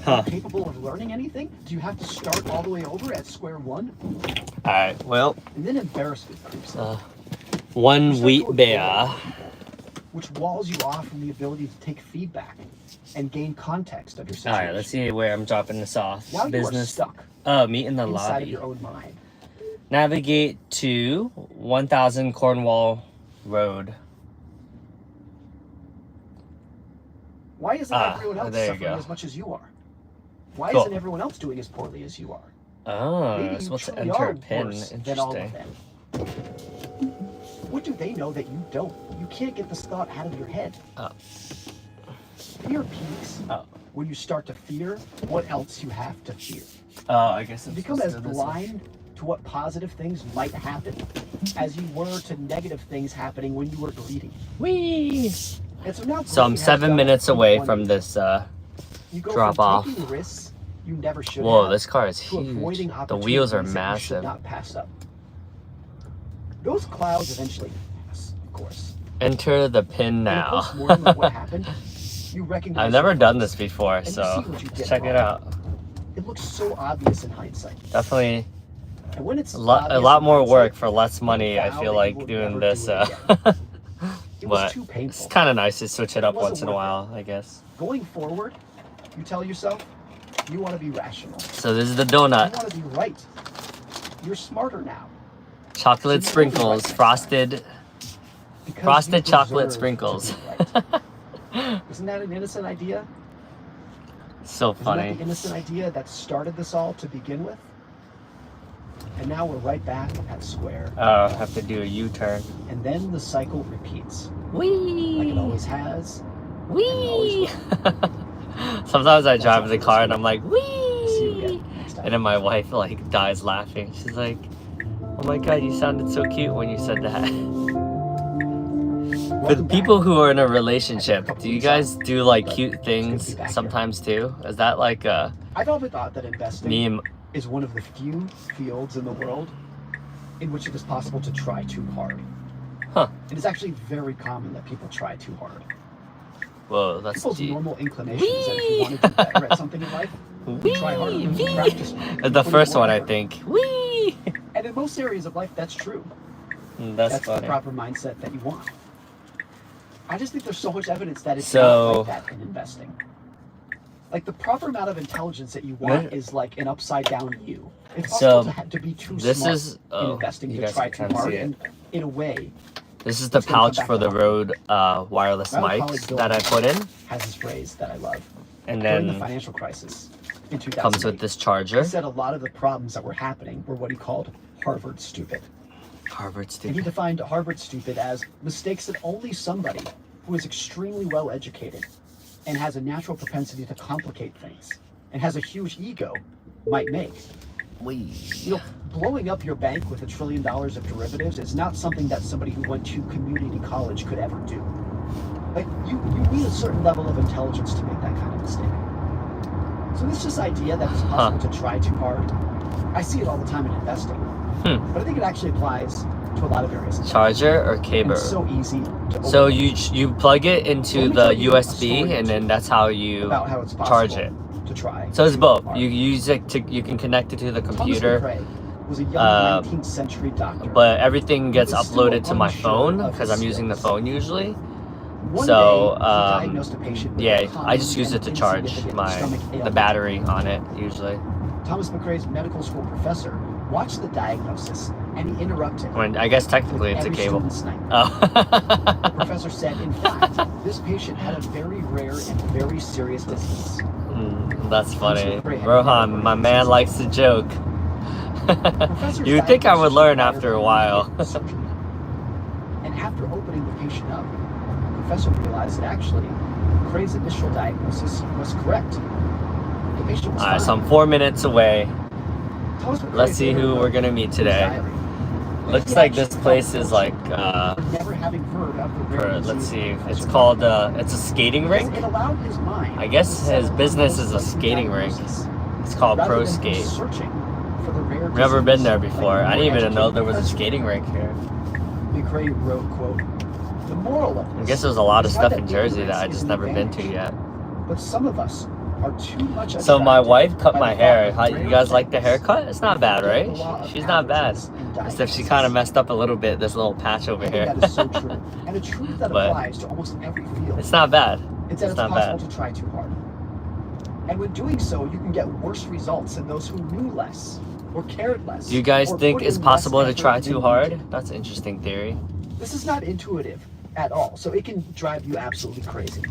[SPEAKER 4] Are
[SPEAKER 2] Huh.
[SPEAKER 4] you capable of learning anything? Do you have to start all the way over at square one?
[SPEAKER 2] Alright, well...
[SPEAKER 4] And then embarrassment creeps in.
[SPEAKER 2] One wheat bear.
[SPEAKER 4] Which walls you off from the ability to take feedback and gain context of your situation.
[SPEAKER 2] Alright, let's see where I'm dropping this off.
[SPEAKER 4] Now you are
[SPEAKER 2] Business.
[SPEAKER 4] stuck
[SPEAKER 2] Oh, meet in the
[SPEAKER 4] inside of
[SPEAKER 2] lobby.
[SPEAKER 4] your own mind.
[SPEAKER 2] Navigate to 1000 Cornwall Road.
[SPEAKER 4] Why isn't everyone else
[SPEAKER 2] there you
[SPEAKER 4] suffering
[SPEAKER 2] go.
[SPEAKER 4] as much as you are? Why
[SPEAKER 2] Cool.
[SPEAKER 4] isn't everyone else doing as poorly as you are?
[SPEAKER 2] Oh,
[SPEAKER 4] Maybe
[SPEAKER 2] you're
[SPEAKER 4] you
[SPEAKER 2] supposed to
[SPEAKER 4] truly
[SPEAKER 2] enter
[SPEAKER 4] are
[SPEAKER 2] a pin.
[SPEAKER 4] worse than all of
[SPEAKER 2] Interesting.
[SPEAKER 4] them. What do they know that you don't? You can't get this thought out of your head.
[SPEAKER 2] Oh.
[SPEAKER 4] Fear peaks when you start to fear what else you have to fear.
[SPEAKER 2] Oh, I guess
[SPEAKER 4] You
[SPEAKER 2] it's
[SPEAKER 4] become
[SPEAKER 2] supposed
[SPEAKER 4] as
[SPEAKER 2] to go this way.
[SPEAKER 4] blind to what positive things might happen as you were to negative things happening when you were bleeding.
[SPEAKER 2] Whee!
[SPEAKER 4] And so now
[SPEAKER 2] So I'm
[SPEAKER 4] Gray has
[SPEAKER 2] 7
[SPEAKER 4] done
[SPEAKER 2] minutes
[SPEAKER 4] it
[SPEAKER 2] away
[SPEAKER 4] in
[SPEAKER 2] from
[SPEAKER 4] 1
[SPEAKER 2] this
[SPEAKER 4] You go
[SPEAKER 2] drop
[SPEAKER 4] from
[SPEAKER 2] off.
[SPEAKER 4] taking risks you never should
[SPEAKER 2] Whoa,
[SPEAKER 4] have
[SPEAKER 2] this car is
[SPEAKER 4] to avoiding
[SPEAKER 2] huge. The wheels are
[SPEAKER 4] opportunities that you should
[SPEAKER 2] massive.
[SPEAKER 4] not pass up. Those clouds eventually pass, of course.
[SPEAKER 2] Enter the pin
[SPEAKER 4] In a
[SPEAKER 2] now.
[SPEAKER 4] post-mortem of what happened, you recognize
[SPEAKER 2] I've never
[SPEAKER 4] your
[SPEAKER 2] done
[SPEAKER 4] faults,
[SPEAKER 2] this before,
[SPEAKER 4] and you
[SPEAKER 2] so
[SPEAKER 4] see what you did
[SPEAKER 2] let's check it
[SPEAKER 4] wrong.
[SPEAKER 2] out.
[SPEAKER 4] It looks so obvious in hindsight.
[SPEAKER 2] Definitely
[SPEAKER 4] And when it's
[SPEAKER 2] a lot
[SPEAKER 4] obvious in
[SPEAKER 2] more
[SPEAKER 4] hindsight,
[SPEAKER 2] work for less money.
[SPEAKER 4] you
[SPEAKER 2] I
[SPEAKER 4] vow
[SPEAKER 2] feel
[SPEAKER 4] that
[SPEAKER 2] like
[SPEAKER 4] you will
[SPEAKER 2] doing
[SPEAKER 4] never
[SPEAKER 2] this.
[SPEAKER 4] do it again. It was
[SPEAKER 2] But
[SPEAKER 4] too
[SPEAKER 2] it's
[SPEAKER 4] painful.
[SPEAKER 2] kind of nice to switch it up
[SPEAKER 4] wasn't
[SPEAKER 2] once in a
[SPEAKER 4] worth it.
[SPEAKER 2] while, I guess.
[SPEAKER 4] Going forward, you tell yourself you want to be rational.
[SPEAKER 2] So this is the
[SPEAKER 4] You
[SPEAKER 2] donut.
[SPEAKER 4] want to be right. You're smarter now.
[SPEAKER 2] Chocolate
[SPEAKER 4] So you will be
[SPEAKER 2] sprinkles,
[SPEAKER 4] right next
[SPEAKER 2] frosted
[SPEAKER 4] because
[SPEAKER 2] frosted
[SPEAKER 4] you
[SPEAKER 2] chocolate
[SPEAKER 4] deserve
[SPEAKER 2] sprinkles.
[SPEAKER 4] to be right. Isn't that an innocent idea?
[SPEAKER 2] So
[SPEAKER 4] Isn't that
[SPEAKER 2] funny.
[SPEAKER 4] the innocent idea that started this all to begin with? And now we're right back at square.
[SPEAKER 2] Oh, I have to do a U-turn.
[SPEAKER 4] And then the cycle repeats.
[SPEAKER 2] Whee!
[SPEAKER 4] Like it always has.
[SPEAKER 2] Whee! Sometimes I drive the car and I'm like,
[SPEAKER 4] See you
[SPEAKER 2] whee!
[SPEAKER 4] again next time.
[SPEAKER 2] And then my wife like dies laughing. She's like, oh my god, you sounded so cute when you said that. For the
[SPEAKER 4] Welcome
[SPEAKER 2] people
[SPEAKER 4] back.
[SPEAKER 2] who are in a relationship, do you guys do like cute things
[SPEAKER 4] back here.
[SPEAKER 2] sometimes too? Is that like a
[SPEAKER 4] I've often thought that investing
[SPEAKER 2] meme?
[SPEAKER 4] is one of the few fields in the world in which it is possible to try too hard.
[SPEAKER 2] Huh.
[SPEAKER 4] It is actually very common that people try too hard.
[SPEAKER 2] Whoa, that's
[SPEAKER 4] People's
[SPEAKER 2] deep.
[SPEAKER 4] normal inclination is that if you want to do better at something in life, you try harder, you
[SPEAKER 2] Whee!
[SPEAKER 4] practice.
[SPEAKER 2] That's the first one, I think. Whee!
[SPEAKER 4] And in most areas of life, that's true.
[SPEAKER 2] That's
[SPEAKER 4] the
[SPEAKER 2] funny.
[SPEAKER 4] proper mindset that you want. I just think there's so much evidence that it's
[SPEAKER 2] So-
[SPEAKER 4] not like that in investing. Like the proper amount of intelligence that you want
[SPEAKER 2] What?
[SPEAKER 4] is like an upside down U. It's
[SPEAKER 2] So,
[SPEAKER 4] possible to be too
[SPEAKER 2] this
[SPEAKER 4] smart
[SPEAKER 2] is-
[SPEAKER 4] in
[SPEAKER 2] oh,
[SPEAKER 4] investing
[SPEAKER 2] you
[SPEAKER 4] to
[SPEAKER 2] guys
[SPEAKER 4] try
[SPEAKER 2] can
[SPEAKER 4] too
[SPEAKER 2] kinda
[SPEAKER 4] hard,
[SPEAKER 2] see it.
[SPEAKER 4] and in a way
[SPEAKER 2] This is the
[SPEAKER 4] It's gonna come
[SPEAKER 2] pouch
[SPEAKER 4] back
[SPEAKER 2] for the
[SPEAKER 4] to
[SPEAKER 2] Rode wireless
[SPEAKER 4] My colleague
[SPEAKER 2] mics
[SPEAKER 4] Bill
[SPEAKER 2] that I put in,
[SPEAKER 4] has this phrase that I love.
[SPEAKER 2] and
[SPEAKER 4] During the
[SPEAKER 2] then
[SPEAKER 4] financial crisis in 2008,
[SPEAKER 2] comes with this
[SPEAKER 4] he
[SPEAKER 2] charger.
[SPEAKER 4] said a lot of the problems that were happening were what he called Harvard stupid.
[SPEAKER 2] Harvard
[SPEAKER 4] And he
[SPEAKER 2] stupid.
[SPEAKER 4] defined Harvard stupid as mistakes that only somebody who is extremely well educated and has a natural propensity to complicate things and has a huge ego might make.
[SPEAKER 2] Whee!
[SPEAKER 4] You know, blowing up your bank with $1 trillion of derivatives is not something that somebody who went to community college could ever do. Like, you need a certain level of intelligence to make that kind of mistake. So this idea that it's possible to try too hard, I see it all the time in investing. But I think it actually applies to a lot of areas.
[SPEAKER 2] Charger or
[SPEAKER 4] And
[SPEAKER 2] cable?
[SPEAKER 4] it's so easy to
[SPEAKER 2] So
[SPEAKER 4] overlook.
[SPEAKER 2] you plug it into
[SPEAKER 4] Let me
[SPEAKER 2] the
[SPEAKER 4] tell you a
[SPEAKER 2] USB,
[SPEAKER 4] story
[SPEAKER 2] and then that's how you
[SPEAKER 4] about how it's possible
[SPEAKER 2] charge it.
[SPEAKER 4] to try.
[SPEAKER 2] So it's
[SPEAKER 4] too
[SPEAKER 2] both.
[SPEAKER 4] hard.
[SPEAKER 2] You use it to you can connect it to the
[SPEAKER 4] Thomas
[SPEAKER 2] computer,
[SPEAKER 4] McRae was a young 19th century doctor.
[SPEAKER 2] but everything gets
[SPEAKER 4] He was still
[SPEAKER 2] uploaded to my
[SPEAKER 4] unsure
[SPEAKER 2] phone
[SPEAKER 4] of
[SPEAKER 2] because
[SPEAKER 4] his
[SPEAKER 2] I'm using the
[SPEAKER 4] skills.
[SPEAKER 2] phone usually.
[SPEAKER 4] One
[SPEAKER 2] So,
[SPEAKER 4] day, he diagnosed a patient with
[SPEAKER 2] Yeah,
[SPEAKER 4] a
[SPEAKER 2] I just
[SPEAKER 4] common
[SPEAKER 2] use it to
[SPEAKER 4] and
[SPEAKER 2] charge
[SPEAKER 4] insignificant stomach
[SPEAKER 2] the
[SPEAKER 4] ailment.
[SPEAKER 2] battery on it usually.
[SPEAKER 4] Thomas McRae's medical school professor watched the diagnosis and he interrupted.
[SPEAKER 2] When I guess
[SPEAKER 4] with
[SPEAKER 2] technically it's a
[SPEAKER 4] every
[SPEAKER 2] cable.
[SPEAKER 4] student's nightmare.
[SPEAKER 2] Oh.
[SPEAKER 4] The professor said, in fact, this patient had a very rare and very serious disease.
[SPEAKER 2] That's funny.
[SPEAKER 4] McRae had
[SPEAKER 2] Rohan,
[SPEAKER 4] never
[SPEAKER 2] my
[SPEAKER 4] heard
[SPEAKER 2] man
[SPEAKER 4] this
[SPEAKER 2] likes to joke.
[SPEAKER 4] Professor's
[SPEAKER 2] You would think I would
[SPEAKER 4] diagnosis
[SPEAKER 2] learn
[SPEAKER 4] required
[SPEAKER 2] after a while.
[SPEAKER 4] immediate surgery. And after opening the patient up, the professor realized that actually McRae's initial diagnosis was correct. The patient was
[SPEAKER 2] Alright,
[SPEAKER 4] fine.
[SPEAKER 2] so I'm 4 minutes away.
[SPEAKER 4] Thomas McRae
[SPEAKER 2] Let's see
[SPEAKER 4] later
[SPEAKER 2] who
[SPEAKER 4] wrote
[SPEAKER 2] we're gonna meet
[SPEAKER 4] in his
[SPEAKER 2] today.
[SPEAKER 4] diary that
[SPEAKER 2] Looks
[SPEAKER 4] he
[SPEAKER 2] like
[SPEAKER 4] actually
[SPEAKER 2] this place
[SPEAKER 4] felt
[SPEAKER 2] is like
[SPEAKER 4] for never having heard of the rare
[SPEAKER 2] let's
[SPEAKER 4] disease
[SPEAKER 2] see.
[SPEAKER 4] Professor
[SPEAKER 2] It's
[SPEAKER 4] talked
[SPEAKER 2] called
[SPEAKER 4] about.
[SPEAKER 2] it's a skating
[SPEAKER 4] Because
[SPEAKER 2] rink.
[SPEAKER 4] it allowed his mind
[SPEAKER 2] I guess
[SPEAKER 4] to settle
[SPEAKER 2] his
[SPEAKER 4] on
[SPEAKER 2] business
[SPEAKER 4] most
[SPEAKER 2] is a
[SPEAKER 4] likely
[SPEAKER 2] skating rink.
[SPEAKER 4] diagnosis,
[SPEAKER 2] It's called
[SPEAKER 4] rather
[SPEAKER 2] Pro
[SPEAKER 4] than
[SPEAKER 2] Skate.
[SPEAKER 4] searching for the rare
[SPEAKER 2] Never
[SPEAKER 4] disease
[SPEAKER 2] been there
[SPEAKER 4] like
[SPEAKER 2] before. I
[SPEAKER 4] more
[SPEAKER 2] didn't even know
[SPEAKER 4] educated
[SPEAKER 2] there was a
[SPEAKER 4] professors.
[SPEAKER 2] skating rink here.
[SPEAKER 4] McRae wrote, quote, "The moral of
[SPEAKER 2] I
[SPEAKER 4] this
[SPEAKER 2] guess there's a lot of
[SPEAKER 4] is
[SPEAKER 2] stuff
[SPEAKER 4] not
[SPEAKER 2] in
[SPEAKER 4] that
[SPEAKER 2] Jersey that
[SPEAKER 4] ignorance
[SPEAKER 2] I
[SPEAKER 4] is
[SPEAKER 2] just
[SPEAKER 4] an
[SPEAKER 2] never been to
[SPEAKER 4] advantage,
[SPEAKER 2] yet.
[SPEAKER 4] but some of us are too much
[SPEAKER 2] So my
[SPEAKER 4] attracted
[SPEAKER 2] wife cut
[SPEAKER 4] by
[SPEAKER 2] my
[SPEAKER 4] the
[SPEAKER 2] hair.
[SPEAKER 4] thought
[SPEAKER 2] How,
[SPEAKER 4] of
[SPEAKER 2] you
[SPEAKER 4] rare
[SPEAKER 2] guys like the
[SPEAKER 4] things
[SPEAKER 2] haircut? It's not bad,
[SPEAKER 4] that
[SPEAKER 2] right?
[SPEAKER 4] the law of
[SPEAKER 2] She's not bad.
[SPEAKER 4] averages and
[SPEAKER 2] Except she
[SPEAKER 4] diagnoses.
[SPEAKER 2] kind of messed up a little bit. This little patch over
[SPEAKER 4] I think
[SPEAKER 2] here.
[SPEAKER 4] that is so true, and a truth that
[SPEAKER 2] But
[SPEAKER 4] applies to almost every field.
[SPEAKER 2] It's not bad.
[SPEAKER 4] It's that
[SPEAKER 2] It's
[SPEAKER 4] it's
[SPEAKER 2] not
[SPEAKER 4] possible
[SPEAKER 2] bad.
[SPEAKER 4] to try too hard. And when doing so, you can get worse results than those who knew less or cared less.
[SPEAKER 2] Do you guys
[SPEAKER 4] or
[SPEAKER 2] think
[SPEAKER 4] put
[SPEAKER 2] it's
[SPEAKER 4] in
[SPEAKER 2] possible
[SPEAKER 4] less
[SPEAKER 2] to
[SPEAKER 4] effort
[SPEAKER 2] try
[SPEAKER 4] than
[SPEAKER 2] too hard? That's an interesting theory.
[SPEAKER 4] This is not intuitive at all, so it can drive you absolutely crazy.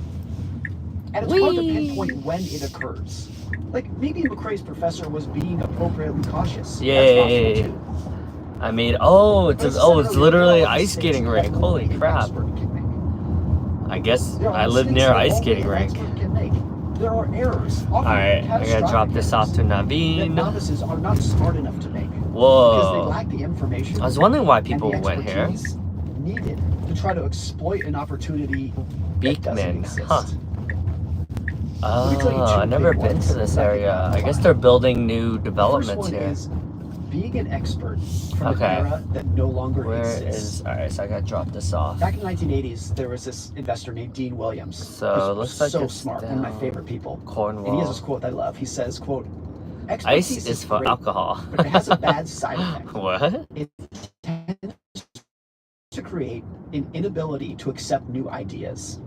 [SPEAKER 4] And it's
[SPEAKER 2] Whee!
[SPEAKER 4] hard to pinpoint when it occurs. Like, maybe McCrae's professor was being appropriately cautious.
[SPEAKER 2] Yay!
[SPEAKER 4] That's possible too.
[SPEAKER 2] I mean, oh,
[SPEAKER 4] But as I
[SPEAKER 2] it's
[SPEAKER 4] said earlier,
[SPEAKER 2] literally
[SPEAKER 4] there are
[SPEAKER 2] ice
[SPEAKER 4] mistakes
[SPEAKER 2] skating
[SPEAKER 4] that
[SPEAKER 2] rink. Holy
[SPEAKER 4] only an
[SPEAKER 2] crap!
[SPEAKER 4] expert can make.
[SPEAKER 2] I guess
[SPEAKER 4] There are
[SPEAKER 2] I live
[SPEAKER 4] mistakes
[SPEAKER 2] near
[SPEAKER 4] that
[SPEAKER 2] ice
[SPEAKER 4] only
[SPEAKER 2] skating
[SPEAKER 4] an
[SPEAKER 2] rink.
[SPEAKER 4] expert can make. There are errors. Often
[SPEAKER 2] All right, I gotta
[SPEAKER 4] catastrophic
[SPEAKER 2] drop this off to
[SPEAKER 4] errors that
[SPEAKER 2] Naveen.
[SPEAKER 4] novices are not smart enough to make. Because they
[SPEAKER 2] Whoa!
[SPEAKER 4] lack the information.
[SPEAKER 2] I was wondering why
[SPEAKER 4] and
[SPEAKER 2] people
[SPEAKER 4] the
[SPEAKER 2] went here.
[SPEAKER 4] expertise needed to try to exploit an opportunity that doesn't
[SPEAKER 2] Beekman,
[SPEAKER 4] exist.
[SPEAKER 2] huh?
[SPEAKER 4] Let me tell you
[SPEAKER 2] Oh,
[SPEAKER 4] two
[SPEAKER 2] I've never
[SPEAKER 4] big
[SPEAKER 2] been
[SPEAKER 4] ones
[SPEAKER 2] to this
[SPEAKER 4] that
[SPEAKER 2] area.
[SPEAKER 4] people
[SPEAKER 2] I guess
[SPEAKER 4] find.
[SPEAKER 2] they're building new
[SPEAKER 4] The first
[SPEAKER 2] developments
[SPEAKER 4] one
[SPEAKER 2] here.
[SPEAKER 4] is being an expert from
[SPEAKER 2] Okay.
[SPEAKER 4] an era that no longer
[SPEAKER 2] Where
[SPEAKER 4] exists.
[SPEAKER 2] is? All right, so I gotta drop this off.
[SPEAKER 4] Back in the 1980s, there was this investor named Dean Williams.
[SPEAKER 2] So,
[SPEAKER 4] who's
[SPEAKER 2] it looks like
[SPEAKER 4] so
[SPEAKER 2] it's
[SPEAKER 4] smart, one of my
[SPEAKER 2] down
[SPEAKER 4] favorite people. And he has
[SPEAKER 2] Cornwall.
[SPEAKER 4] this quote I love. He says, quote,
[SPEAKER 2] Ice
[SPEAKER 4] expertise
[SPEAKER 2] is for
[SPEAKER 4] great,
[SPEAKER 2] alcohol.
[SPEAKER 4] but it has a bad side effect.
[SPEAKER 2] What?
[SPEAKER 4] It tends to create an inability to accept new ideas.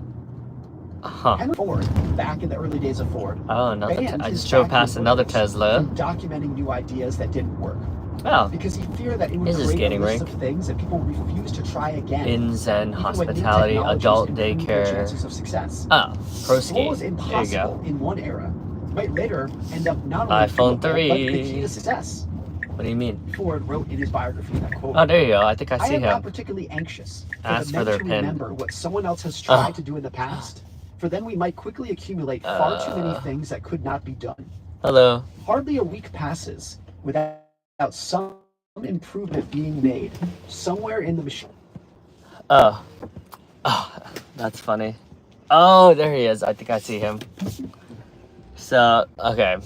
[SPEAKER 2] Huh?
[SPEAKER 4] Henry Ford, back in the early days of Ford,
[SPEAKER 2] Oh, another.
[SPEAKER 4] banned
[SPEAKER 2] I
[SPEAKER 4] his
[SPEAKER 2] just drove
[SPEAKER 4] factory
[SPEAKER 2] past another
[SPEAKER 4] workers
[SPEAKER 2] Tesla.
[SPEAKER 4] from documenting new ideas that didn't work
[SPEAKER 2] Oh,
[SPEAKER 4] because he feared that it would
[SPEAKER 2] This is
[SPEAKER 4] create a
[SPEAKER 2] skating
[SPEAKER 4] list
[SPEAKER 2] rink.
[SPEAKER 4] of things that people refuse to try again.
[SPEAKER 2] Inns and
[SPEAKER 4] even when new
[SPEAKER 2] hospitality,
[SPEAKER 4] technologies
[SPEAKER 2] adult
[SPEAKER 4] improve their
[SPEAKER 2] daycare.
[SPEAKER 4] chances of success.
[SPEAKER 2] Oh, pro
[SPEAKER 4] What
[SPEAKER 2] skate.
[SPEAKER 4] was
[SPEAKER 2] There you
[SPEAKER 4] impossible
[SPEAKER 2] go.
[SPEAKER 4] in one era might later end up not only
[SPEAKER 2] iPhone
[SPEAKER 4] doable, but the
[SPEAKER 2] 3.
[SPEAKER 4] key to success.
[SPEAKER 2] What do you mean?
[SPEAKER 4] Ford wrote in his biography that quote,
[SPEAKER 2] Oh, there you go. I think I
[SPEAKER 4] I
[SPEAKER 2] see
[SPEAKER 4] am not
[SPEAKER 2] him.
[SPEAKER 4] particularly anxious for
[SPEAKER 2] Ask
[SPEAKER 4] the
[SPEAKER 2] for
[SPEAKER 4] men
[SPEAKER 2] their
[SPEAKER 4] to
[SPEAKER 2] pin.
[SPEAKER 4] remember what someone else has tried
[SPEAKER 2] Oh.
[SPEAKER 4] to do in the past, for then we might quickly accumulate far too many things that could not be done.
[SPEAKER 2] Hello.
[SPEAKER 4] Hardly a week passes without some improvement being made somewhere in the machine.
[SPEAKER 2] Oh. Oh, that's funny. Oh, there he is. I think I see him. So, okay.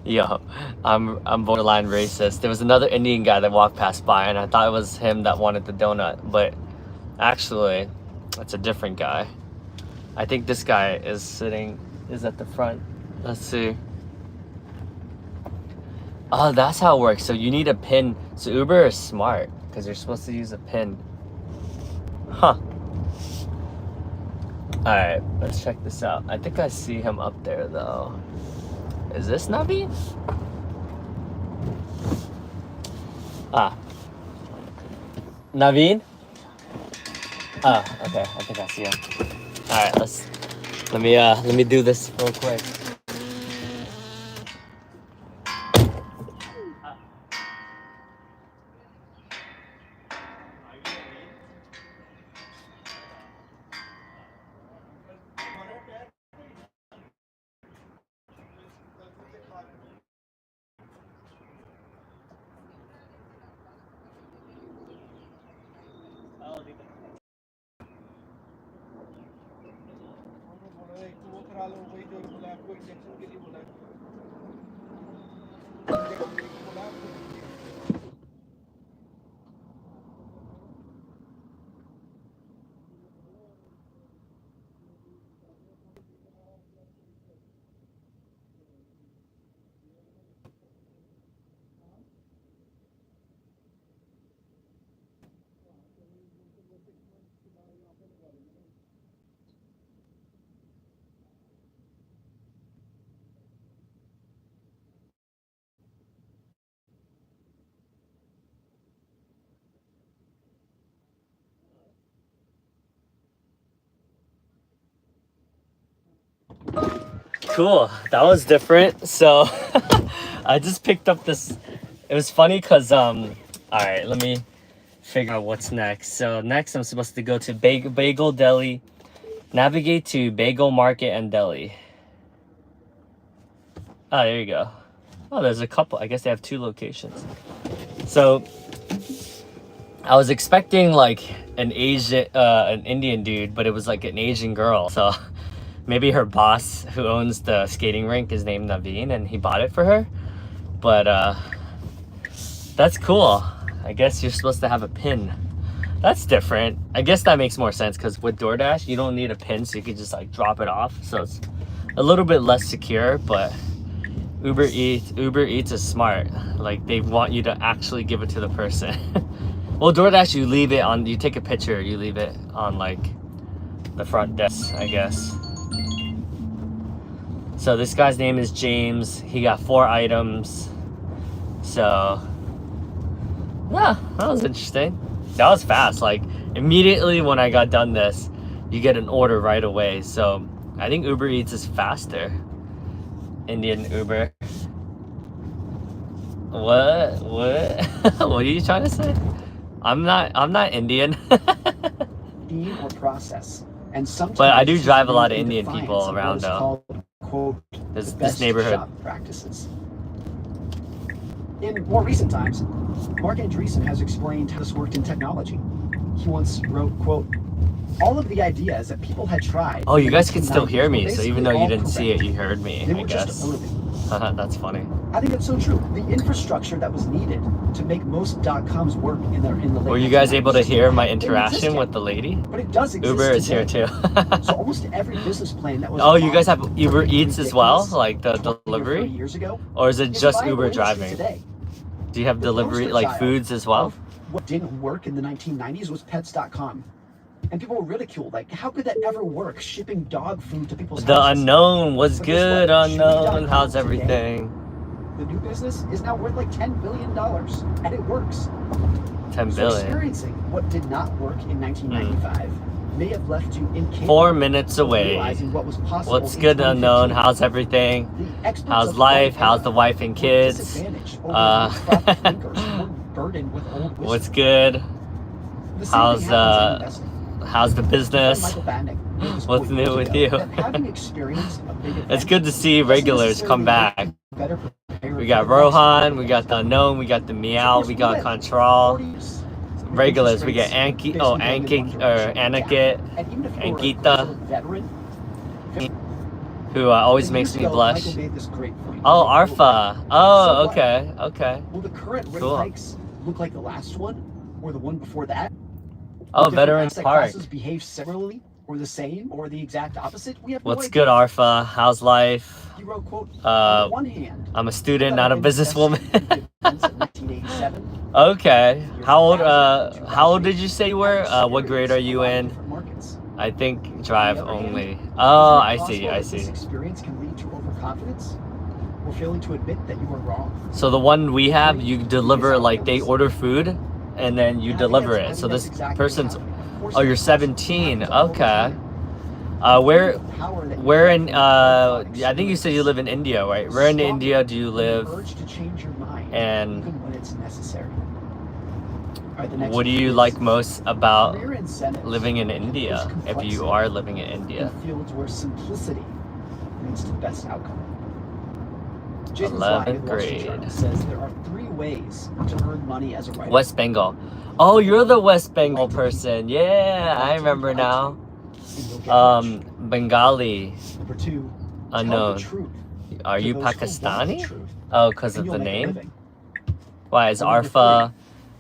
[SPEAKER 2] Yo, I'm borderline racist. There was another Indian guy that walked past by, and I thought it was him that wanted the donut, but actually, it's a different guy. I think this guy is at the front. Let's see. Oh, that's how it works. So you need a pin. So Uber is smart because you're supposed to use a pin. Huh. Alright, let's check this out. I think I see him up there though. Is this Naveen? Ah. Naveen? Oh, okay. I think I see him. Alright, let me do this real quick.
[SPEAKER 5] वो करा लो वही जो बोला आपको injection के लिए बोला
[SPEAKER 2] Cool, that was different. So I just picked up this. It was funny because all right, let me figure out what's next. So next I'm supposed to go to Bagel Deli, navigate to Bagel Market and Deli. Oh, there you go. Oh, there's a couple. I guess they have 2 locations. So I was expecting like an Indian dude, but it was like an Asian girl. So maybe her boss who owns the skating rink is named Naveen and he bought it for her. But that's cool. I guess you're supposed to have a pin. That's different. I guess that makes more sense because with DoorDash, you don't need a pin, so you can just like drop it off. So it's a little bit less secure, but Uber Eats is smart. Like they want you to actually give it to the person. Well, DoorDash, you leave it on, you take a picture, you leave it on like the front desk, I guess. So this guy's name is James. He got 4 items. So, yeah, that was interesting. That was fast. Like, immediately when I got done this, you get an order right away. So, I think Uber Eats is faster. Indian Uber. What? What are you trying to say? I'm not Indian.
[SPEAKER 4] Or process. And sometimes
[SPEAKER 2] But I do
[SPEAKER 4] this is
[SPEAKER 2] drive a lot
[SPEAKER 4] viewed
[SPEAKER 2] of
[SPEAKER 4] in
[SPEAKER 2] Indian
[SPEAKER 4] defiance
[SPEAKER 2] people
[SPEAKER 4] of what
[SPEAKER 2] around,
[SPEAKER 4] is
[SPEAKER 2] though.
[SPEAKER 4] called, quote,
[SPEAKER 2] This
[SPEAKER 4] the best
[SPEAKER 2] neighborhood.
[SPEAKER 4] shop practices. In more recent times, Mark Andreessen has explained how this worked in technology. He once wrote, quote, all of the ideas that people had tried.
[SPEAKER 2] Oh, you
[SPEAKER 4] in the
[SPEAKER 2] guys can still
[SPEAKER 4] 1990s
[SPEAKER 2] hear
[SPEAKER 4] were
[SPEAKER 2] me, so even
[SPEAKER 4] basically
[SPEAKER 2] though you
[SPEAKER 4] all
[SPEAKER 2] didn't see it,
[SPEAKER 4] correct.
[SPEAKER 2] you heard me,
[SPEAKER 4] They
[SPEAKER 2] I
[SPEAKER 4] were just
[SPEAKER 2] guess.
[SPEAKER 4] early.
[SPEAKER 2] That's funny.
[SPEAKER 4] I think that's so true. The infrastructure that was needed to make most .coms work in the late
[SPEAKER 2] Were you guys
[SPEAKER 4] 1990s
[SPEAKER 2] able to hear my
[SPEAKER 4] didn't exist
[SPEAKER 2] interaction
[SPEAKER 4] yet.
[SPEAKER 2] with the lady?
[SPEAKER 4] But it does exist
[SPEAKER 2] Uber is here
[SPEAKER 4] today.
[SPEAKER 2] too.
[SPEAKER 4] So almost every business plan that was
[SPEAKER 2] Oh, you guys have
[SPEAKER 4] modeled
[SPEAKER 2] Uber
[SPEAKER 4] something
[SPEAKER 2] Eats as well?
[SPEAKER 4] ridiculous
[SPEAKER 2] Like the
[SPEAKER 4] 20 or 30
[SPEAKER 2] delivery?
[SPEAKER 4] years ago
[SPEAKER 2] Or is it
[SPEAKER 4] is a
[SPEAKER 2] just
[SPEAKER 4] viable
[SPEAKER 2] Uber
[SPEAKER 4] industry
[SPEAKER 2] driving?
[SPEAKER 4] today.
[SPEAKER 2] Do you have
[SPEAKER 4] The
[SPEAKER 2] delivery,
[SPEAKER 4] poster
[SPEAKER 2] like
[SPEAKER 4] child
[SPEAKER 2] foods as well?
[SPEAKER 4] of what didn't work in the 1990s was pets.com. And people were ridiculed. Like, how could that ever work? Shipping dog food to people's
[SPEAKER 2] The
[SPEAKER 4] houses.
[SPEAKER 2] unknown was
[SPEAKER 4] But guess
[SPEAKER 2] good,
[SPEAKER 4] what?
[SPEAKER 2] unknown. How's
[SPEAKER 4] Today,
[SPEAKER 2] everything?
[SPEAKER 4] The new business is now worth like $10 billion. And it works.
[SPEAKER 2] 10
[SPEAKER 4] So
[SPEAKER 2] billion.
[SPEAKER 4] experiencing what did not work in 1995 may have left you incapable
[SPEAKER 2] 4 minutes
[SPEAKER 4] of
[SPEAKER 2] away.
[SPEAKER 4] realizing what was possible
[SPEAKER 2] What's
[SPEAKER 4] in
[SPEAKER 2] good, unknown?
[SPEAKER 4] 2015.
[SPEAKER 2] How's everything?
[SPEAKER 4] The experts
[SPEAKER 2] How's
[SPEAKER 4] of
[SPEAKER 2] life?
[SPEAKER 4] that
[SPEAKER 2] How's
[SPEAKER 4] era
[SPEAKER 2] the wife and
[SPEAKER 4] were
[SPEAKER 2] kids?
[SPEAKER 4] disadvantaged over
[SPEAKER 2] Uh,
[SPEAKER 4] the profit thinkers who were burdened with old wisdom.
[SPEAKER 2] What's good?
[SPEAKER 4] The same
[SPEAKER 2] How's
[SPEAKER 4] thing happens in investing.
[SPEAKER 2] how's the
[SPEAKER 4] My friend
[SPEAKER 2] business?
[SPEAKER 4] Michael Bannick made this
[SPEAKER 2] What's
[SPEAKER 4] point
[SPEAKER 2] new
[SPEAKER 4] years
[SPEAKER 2] with
[SPEAKER 4] ago,
[SPEAKER 2] you?
[SPEAKER 4] that having experienced a big
[SPEAKER 2] It's
[SPEAKER 4] event
[SPEAKER 2] good to see
[SPEAKER 4] doesn't
[SPEAKER 2] regulars come
[SPEAKER 4] necessarily make
[SPEAKER 2] back.
[SPEAKER 4] you better prepared
[SPEAKER 2] We
[SPEAKER 4] for
[SPEAKER 2] got
[SPEAKER 4] the next
[SPEAKER 2] Rohan,
[SPEAKER 4] big
[SPEAKER 2] we got
[SPEAKER 4] event.
[SPEAKER 2] the unknown, we got the meow,
[SPEAKER 4] Of
[SPEAKER 2] we
[SPEAKER 4] course,
[SPEAKER 2] got
[SPEAKER 4] we went
[SPEAKER 2] control.
[SPEAKER 4] 40 years.
[SPEAKER 2] Regulars, we
[SPEAKER 4] Interest
[SPEAKER 2] got
[SPEAKER 4] rates
[SPEAKER 2] Anki,
[SPEAKER 4] basically
[SPEAKER 2] oh
[SPEAKER 4] going in one
[SPEAKER 2] Ankit, or
[SPEAKER 4] direction,
[SPEAKER 2] Anakit,
[SPEAKER 4] down. And even if you were a
[SPEAKER 2] Ankita.
[SPEAKER 4] sort of veteran,
[SPEAKER 2] who always
[SPEAKER 4] years
[SPEAKER 2] makes me
[SPEAKER 4] ago,
[SPEAKER 2] blush.
[SPEAKER 4] Michael made this great point.
[SPEAKER 2] Oh,
[SPEAKER 4] He said,
[SPEAKER 2] Arfa.
[SPEAKER 4] "So
[SPEAKER 2] Oh,
[SPEAKER 4] what?
[SPEAKER 2] okay, okay.
[SPEAKER 4] Will the current rate
[SPEAKER 2] Cool.
[SPEAKER 4] hikes look like the last one or the one before that?
[SPEAKER 2] Oh,
[SPEAKER 4] Will different
[SPEAKER 2] Veterans
[SPEAKER 4] asset
[SPEAKER 2] Park.
[SPEAKER 4] classes behave similarly or the same or the exact opposite? We have no
[SPEAKER 2] What's
[SPEAKER 4] idea.
[SPEAKER 2] good, Arfa? How's life?
[SPEAKER 4] He wrote, quote, on the one hand,
[SPEAKER 2] I'm a student,
[SPEAKER 4] people
[SPEAKER 2] not
[SPEAKER 4] that
[SPEAKER 2] a
[SPEAKER 4] had invested
[SPEAKER 2] businesswoman.
[SPEAKER 4] in big events in 1987,
[SPEAKER 2] Okay. How old?
[SPEAKER 4] 2000,
[SPEAKER 2] How old did you say you were?
[SPEAKER 4] had
[SPEAKER 2] What grade are
[SPEAKER 4] experienced a
[SPEAKER 2] you
[SPEAKER 4] lot of
[SPEAKER 2] in?
[SPEAKER 4] different markets.
[SPEAKER 2] I think drive
[SPEAKER 4] On the other hand,
[SPEAKER 2] only.
[SPEAKER 4] isn't
[SPEAKER 2] Oh,
[SPEAKER 4] it
[SPEAKER 2] I
[SPEAKER 4] possible
[SPEAKER 2] see. I
[SPEAKER 4] that This
[SPEAKER 2] see.
[SPEAKER 4] experience can lead to overconfidence or failing to admit that you were wrong.
[SPEAKER 2] So the one we have, you deliver like they order food, and then you
[SPEAKER 4] And I think
[SPEAKER 2] deliver
[SPEAKER 4] that's- I
[SPEAKER 2] it.
[SPEAKER 4] think
[SPEAKER 2] So
[SPEAKER 4] that's
[SPEAKER 2] this
[SPEAKER 4] exactly
[SPEAKER 2] person's.
[SPEAKER 4] what's happening. Of course,
[SPEAKER 2] Oh, you're
[SPEAKER 4] it's possible.
[SPEAKER 2] 17.
[SPEAKER 4] It's all
[SPEAKER 2] Okay.
[SPEAKER 4] time.
[SPEAKER 2] Where?
[SPEAKER 4] The power that you
[SPEAKER 2] Where
[SPEAKER 4] have
[SPEAKER 2] in?
[SPEAKER 4] from your
[SPEAKER 2] I think you said you live in India, right?
[SPEAKER 4] is
[SPEAKER 2] Where in
[SPEAKER 4] stronger
[SPEAKER 2] India do you
[SPEAKER 4] than the
[SPEAKER 2] live?
[SPEAKER 4] urge to change your mind,
[SPEAKER 2] And
[SPEAKER 4] even when it's necessary. All right, the next
[SPEAKER 2] what do
[SPEAKER 4] one
[SPEAKER 2] you
[SPEAKER 4] is
[SPEAKER 2] like most about
[SPEAKER 4] career incentives
[SPEAKER 2] living in
[SPEAKER 4] can
[SPEAKER 2] India?
[SPEAKER 4] push
[SPEAKER 2] If
[SPEAKER 4] complexity
[SPEAKER 2] you are living in India.
[SPEAKER 4] in fields where simplicity leads to the best outcome. Jason
[SPEAKER 2] 11th
[SPEAKER 4] Zweig of Wall Street
[SPEAKER 2] grade.
[SPEAKER 4] Journal says there are 3 ways to earn money as a writer.
[SPEAKER 2] West Bengal. Oh, you're the West Bengal person. Yeah, I remember now.
[SPEAKER 4] And you'll get rich.
[SPEAKER 2] Bengali.
[SPEAKER 4] Number 2, tell
[SPEAKER 2] Unknown.
[SPEAKER 4] the truth
[SPEAKER 2] Are
[SPEAKER 4] to
[SPEAKER 2] you
[SPEAKER 4] those who want the
[SPEAKER 2] Pakistani?
[SPEAKER 4] truth,
[SPEAKER 2] Oh, because
[SPEAKER 4] and
[SPEAKER 2] of
[SPEAKER 4] you'll
[SPEAKER 2] the
[SPEAKER 4] make a
[SPEAKER 2] name?
[SPEAKER 4] living.
[SPEAKER 2] Why is
[SPEAKER 4] And number
[SPEAKER 2] Arfa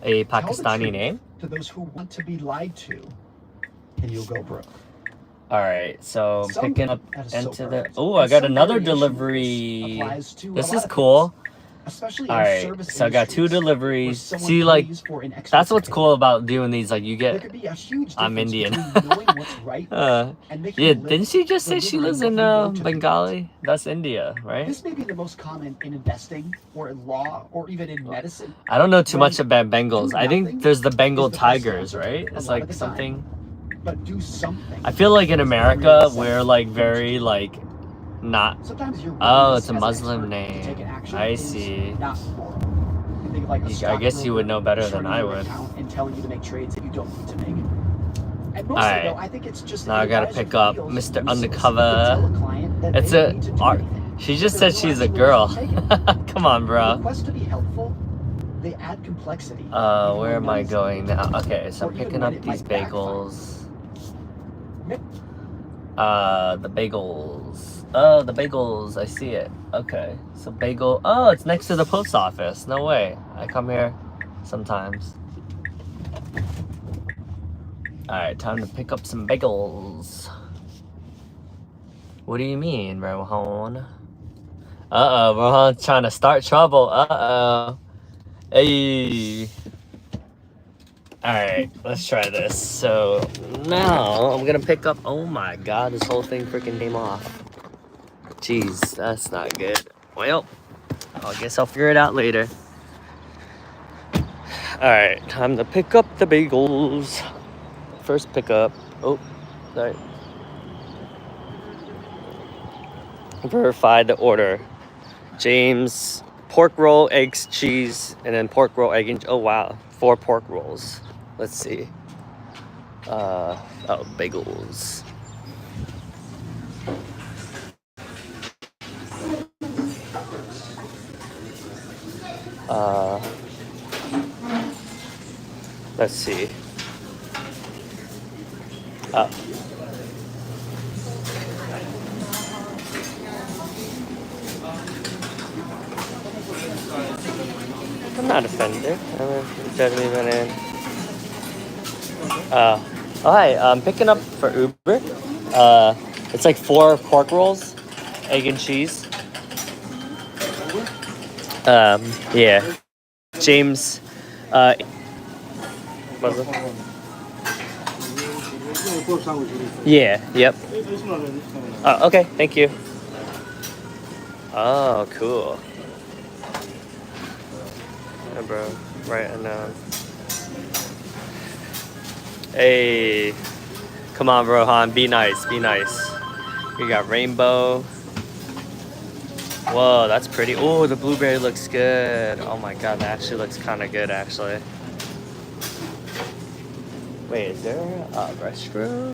[SPEAKER 2] a
[SPEAKER 4] Tell the
[SPEAKER 2] Pakistani
[SPEAKER 4] truth
[SPEAKER 2] name?
[SPEAKER 4] to those who want to be lied to, and you'll go broke.
[SPEAKER 2] All right, so
[SPEAKER 4] Some-
[SPEAKER 2] picking up
[SPEAKER 4] that is so
[SPEAKER 2] into the.
[SPEAKER 4] perfect.
[SPEAKER 2] Oh, I
[SPEAKER 4] And
[SPEAKER 2] got
[SPEAKER 4] some
[SPEAKER 2] another
[SPEAKER 4] variation of this
[SPEAKER 2] delivery.
[SPEAKER 4] applies to a
[SPEAKER 2] This
[SPEAKER 4] lot
[SPEAKER 2] is
[SPEAKER 4] of
[SPEAKER 2] cool.
[SPEAKER 4] things, especially
[SPEAKER 2] All
[SPEAKER 4] in
[SPEAKER 2] right,
[SPEAKER 4] service
[SPEAKER 2] so I got 2
[SPEAKER 4] industries, where
[SPEAKER 2] deliveries.
[SPEAKER 4] someone
[SPEAKER 2] See, like,
[SPEAKER 4] pays for an extra
[SPEAKER 2] that's what's
[SPEAKER 4] second.
[SPEAKER 2] cool about doing these. Like, you
[SPEAKER 4] There
[SPEAKER 2] get.
[SPEAKER 4] could be a huge
[SPEAKER 2] I'm
[SPEAKER 4] difference
[SPEAKER 2] Indian.
[SPEAKER 4] between knowing what's right and making
[SPEAKER 2] Yeah,
[SPEAKER 4] a living
[SPEAKER 2] didn't she just say she
[SPEAKER 4] delivering
[SPEAKER 2] lives
[SPEAKER 4] what
[SPEAKER 2] in
[SPEAKER 4] you know to be
[SPEAKER 2] Bengali? That's India, right?
[SPEAKER 4] This may be the most common in investing or in law or even in medicine.
[SPEAKER 2] I don't know too
[SPEAKER 4] When
[SPEAKER 2] much about Bengals. I
[SPEAKER 4] nothing
[SPEAKER 2] think there's the Bengal
[SPEAKER 4] is the best
[SPEAKER 2] Tigers,
[SPEAKER 4] answer
[SPEAKER 2] right?
[SPEAKER 4] a
[SPEAKER 2] It's
[SPEAKER 4] lot
[SPEAKER 2] like
[SPEAKER 4] of the
[SPEAKER 2] something.
[SPEAKER 4] But do something.
[SPEAKER 2] I feel like in
[SPEAKER 4] is the
[SPEAKER 2] America
[SPEAKER 4] real
[SPEAKER 2] we're
[SPEAKER 4] incentive
[SPEAKER 2] like
[SPEAKER 4] for you to
[SPEAKER 2] very
[SPEAKER 4] do.
[SPEAKER 2] like not.
[SPEAKER 4] Sometimes your
[SPEAKER 2] Oh,
[SPEAKER 4] willingness
[SPEAKER 2] it's a
[SPEAKER 4] as an
[SPEAKER 2] Muslim
[SPEAKER 4] expert to take
[SPEAKER 2] name.
[SPEAKER 4] an action
[SPEAKER 2] I
[SPEAKER 4] is
[SPEAKER 2] see.
[SPEAKER 4] not moral. You think of like a
[SPEAKER 2] I guess you would know better
[SPEAKER 4] stockbroker
[SPEAKER 2] than I
[SPEAKER 4] shorting your
[SPEAKER 2] would.
[SPEAKER 4] account and telling you to make trades that you don't need to make. And mostly,
[SPEAKER 2] Alright.
[SPEAKER 4] though, I think it's just
[SPEAKER 2] Now I
[SPEAKER 4] an
[SPEAKER 2] gotta
[SPEAKER 4] advisor
[SPEAKER 2] pick up
[SPEAKER 4] feels
[SPEAKER 2] Mr.
[SPEAKER 4] useless to
[SPEAKER 2] Undercover.
[SPEAKER 4] tell a client that
[SPEAKER 2] It's
[SPEAKER 4] they
[SPEAKER 2] a
[SPEAKER 4] don't need to do
[SPEAKER 2] art.
[SPEAKER 4] anything.
[SPEAKER 2] She just
[SPEAKER 4] There's
[SPEAKER 2] said
[SPEAKER 4] no
[SPEAKER 2] she's a
[SPEAKER 4] actual
[SPEAKER 2] girl.
[SPEAKER 4] reason to take it.
[SPEAKER 2] Come on,
[SPEAKER 4] The
[SPEAKER 2] bro.
[SPEAKER 4] request to be helpful, they add complexity. even
[SPEAKER 2] Where
[SPEAKER 4] when
[SPEAKER 2] am I
[SPEAKER 4] none is
[SPEAKER 2] going
[SPEAKER 4] needed.
[SPEAKER 2] now? Okay, so
[SPEAKER 4] Or
[SPEAKER 2] I'm
[SPEAKER 4] even
[SPEAKER 2] picking
[SPEAKER 4] when
[SPEAKER 2] up
[SPEAKER 4] it
[SPEAKER 2] these
[SPEAKER 4] might backfire.
[SPEAKER 2] bagels.
[SPEAKER 4] Mi-
[SPEAKER 2] The bagels. Oh, the bagels. I see it. Okay, so bagel. Oh, it's next to the post office. No way. I come here sometimes. All right, time to pick up some bagels. What do you mean, Rohan? Rohan's trying to start trouble. Hey. Alright, let's try this. So now I'm gonna pick up. Oh my god, this whole thing freaking came off. Jeez, that's not good. Well, I guess I'll figure it out later. Alright, time to pick up the bagels. First pickup. Oh, sorry. Verify the order. James, pork roll, eggs, cheese, and then pork roll, egg, and oh wow, 4 pork rolls. Let's see. Oh, bagels. Let's see. I'm not offended. Hi, I'm picking up for Uber. It's like 4 pork rolls, egg and cheese. Yeah. James, what's it? Yeah, yep. Oh, okay, thank you. Oh, cool. Yeah, bro, right now. Hey, come on, Rohan, be nice, be nice. We got rainbow. Whoa, that's pretty. Oh, the blueberry looks good. Oh my god, that actually looks kind of good, actually. Wait, is there a restroom?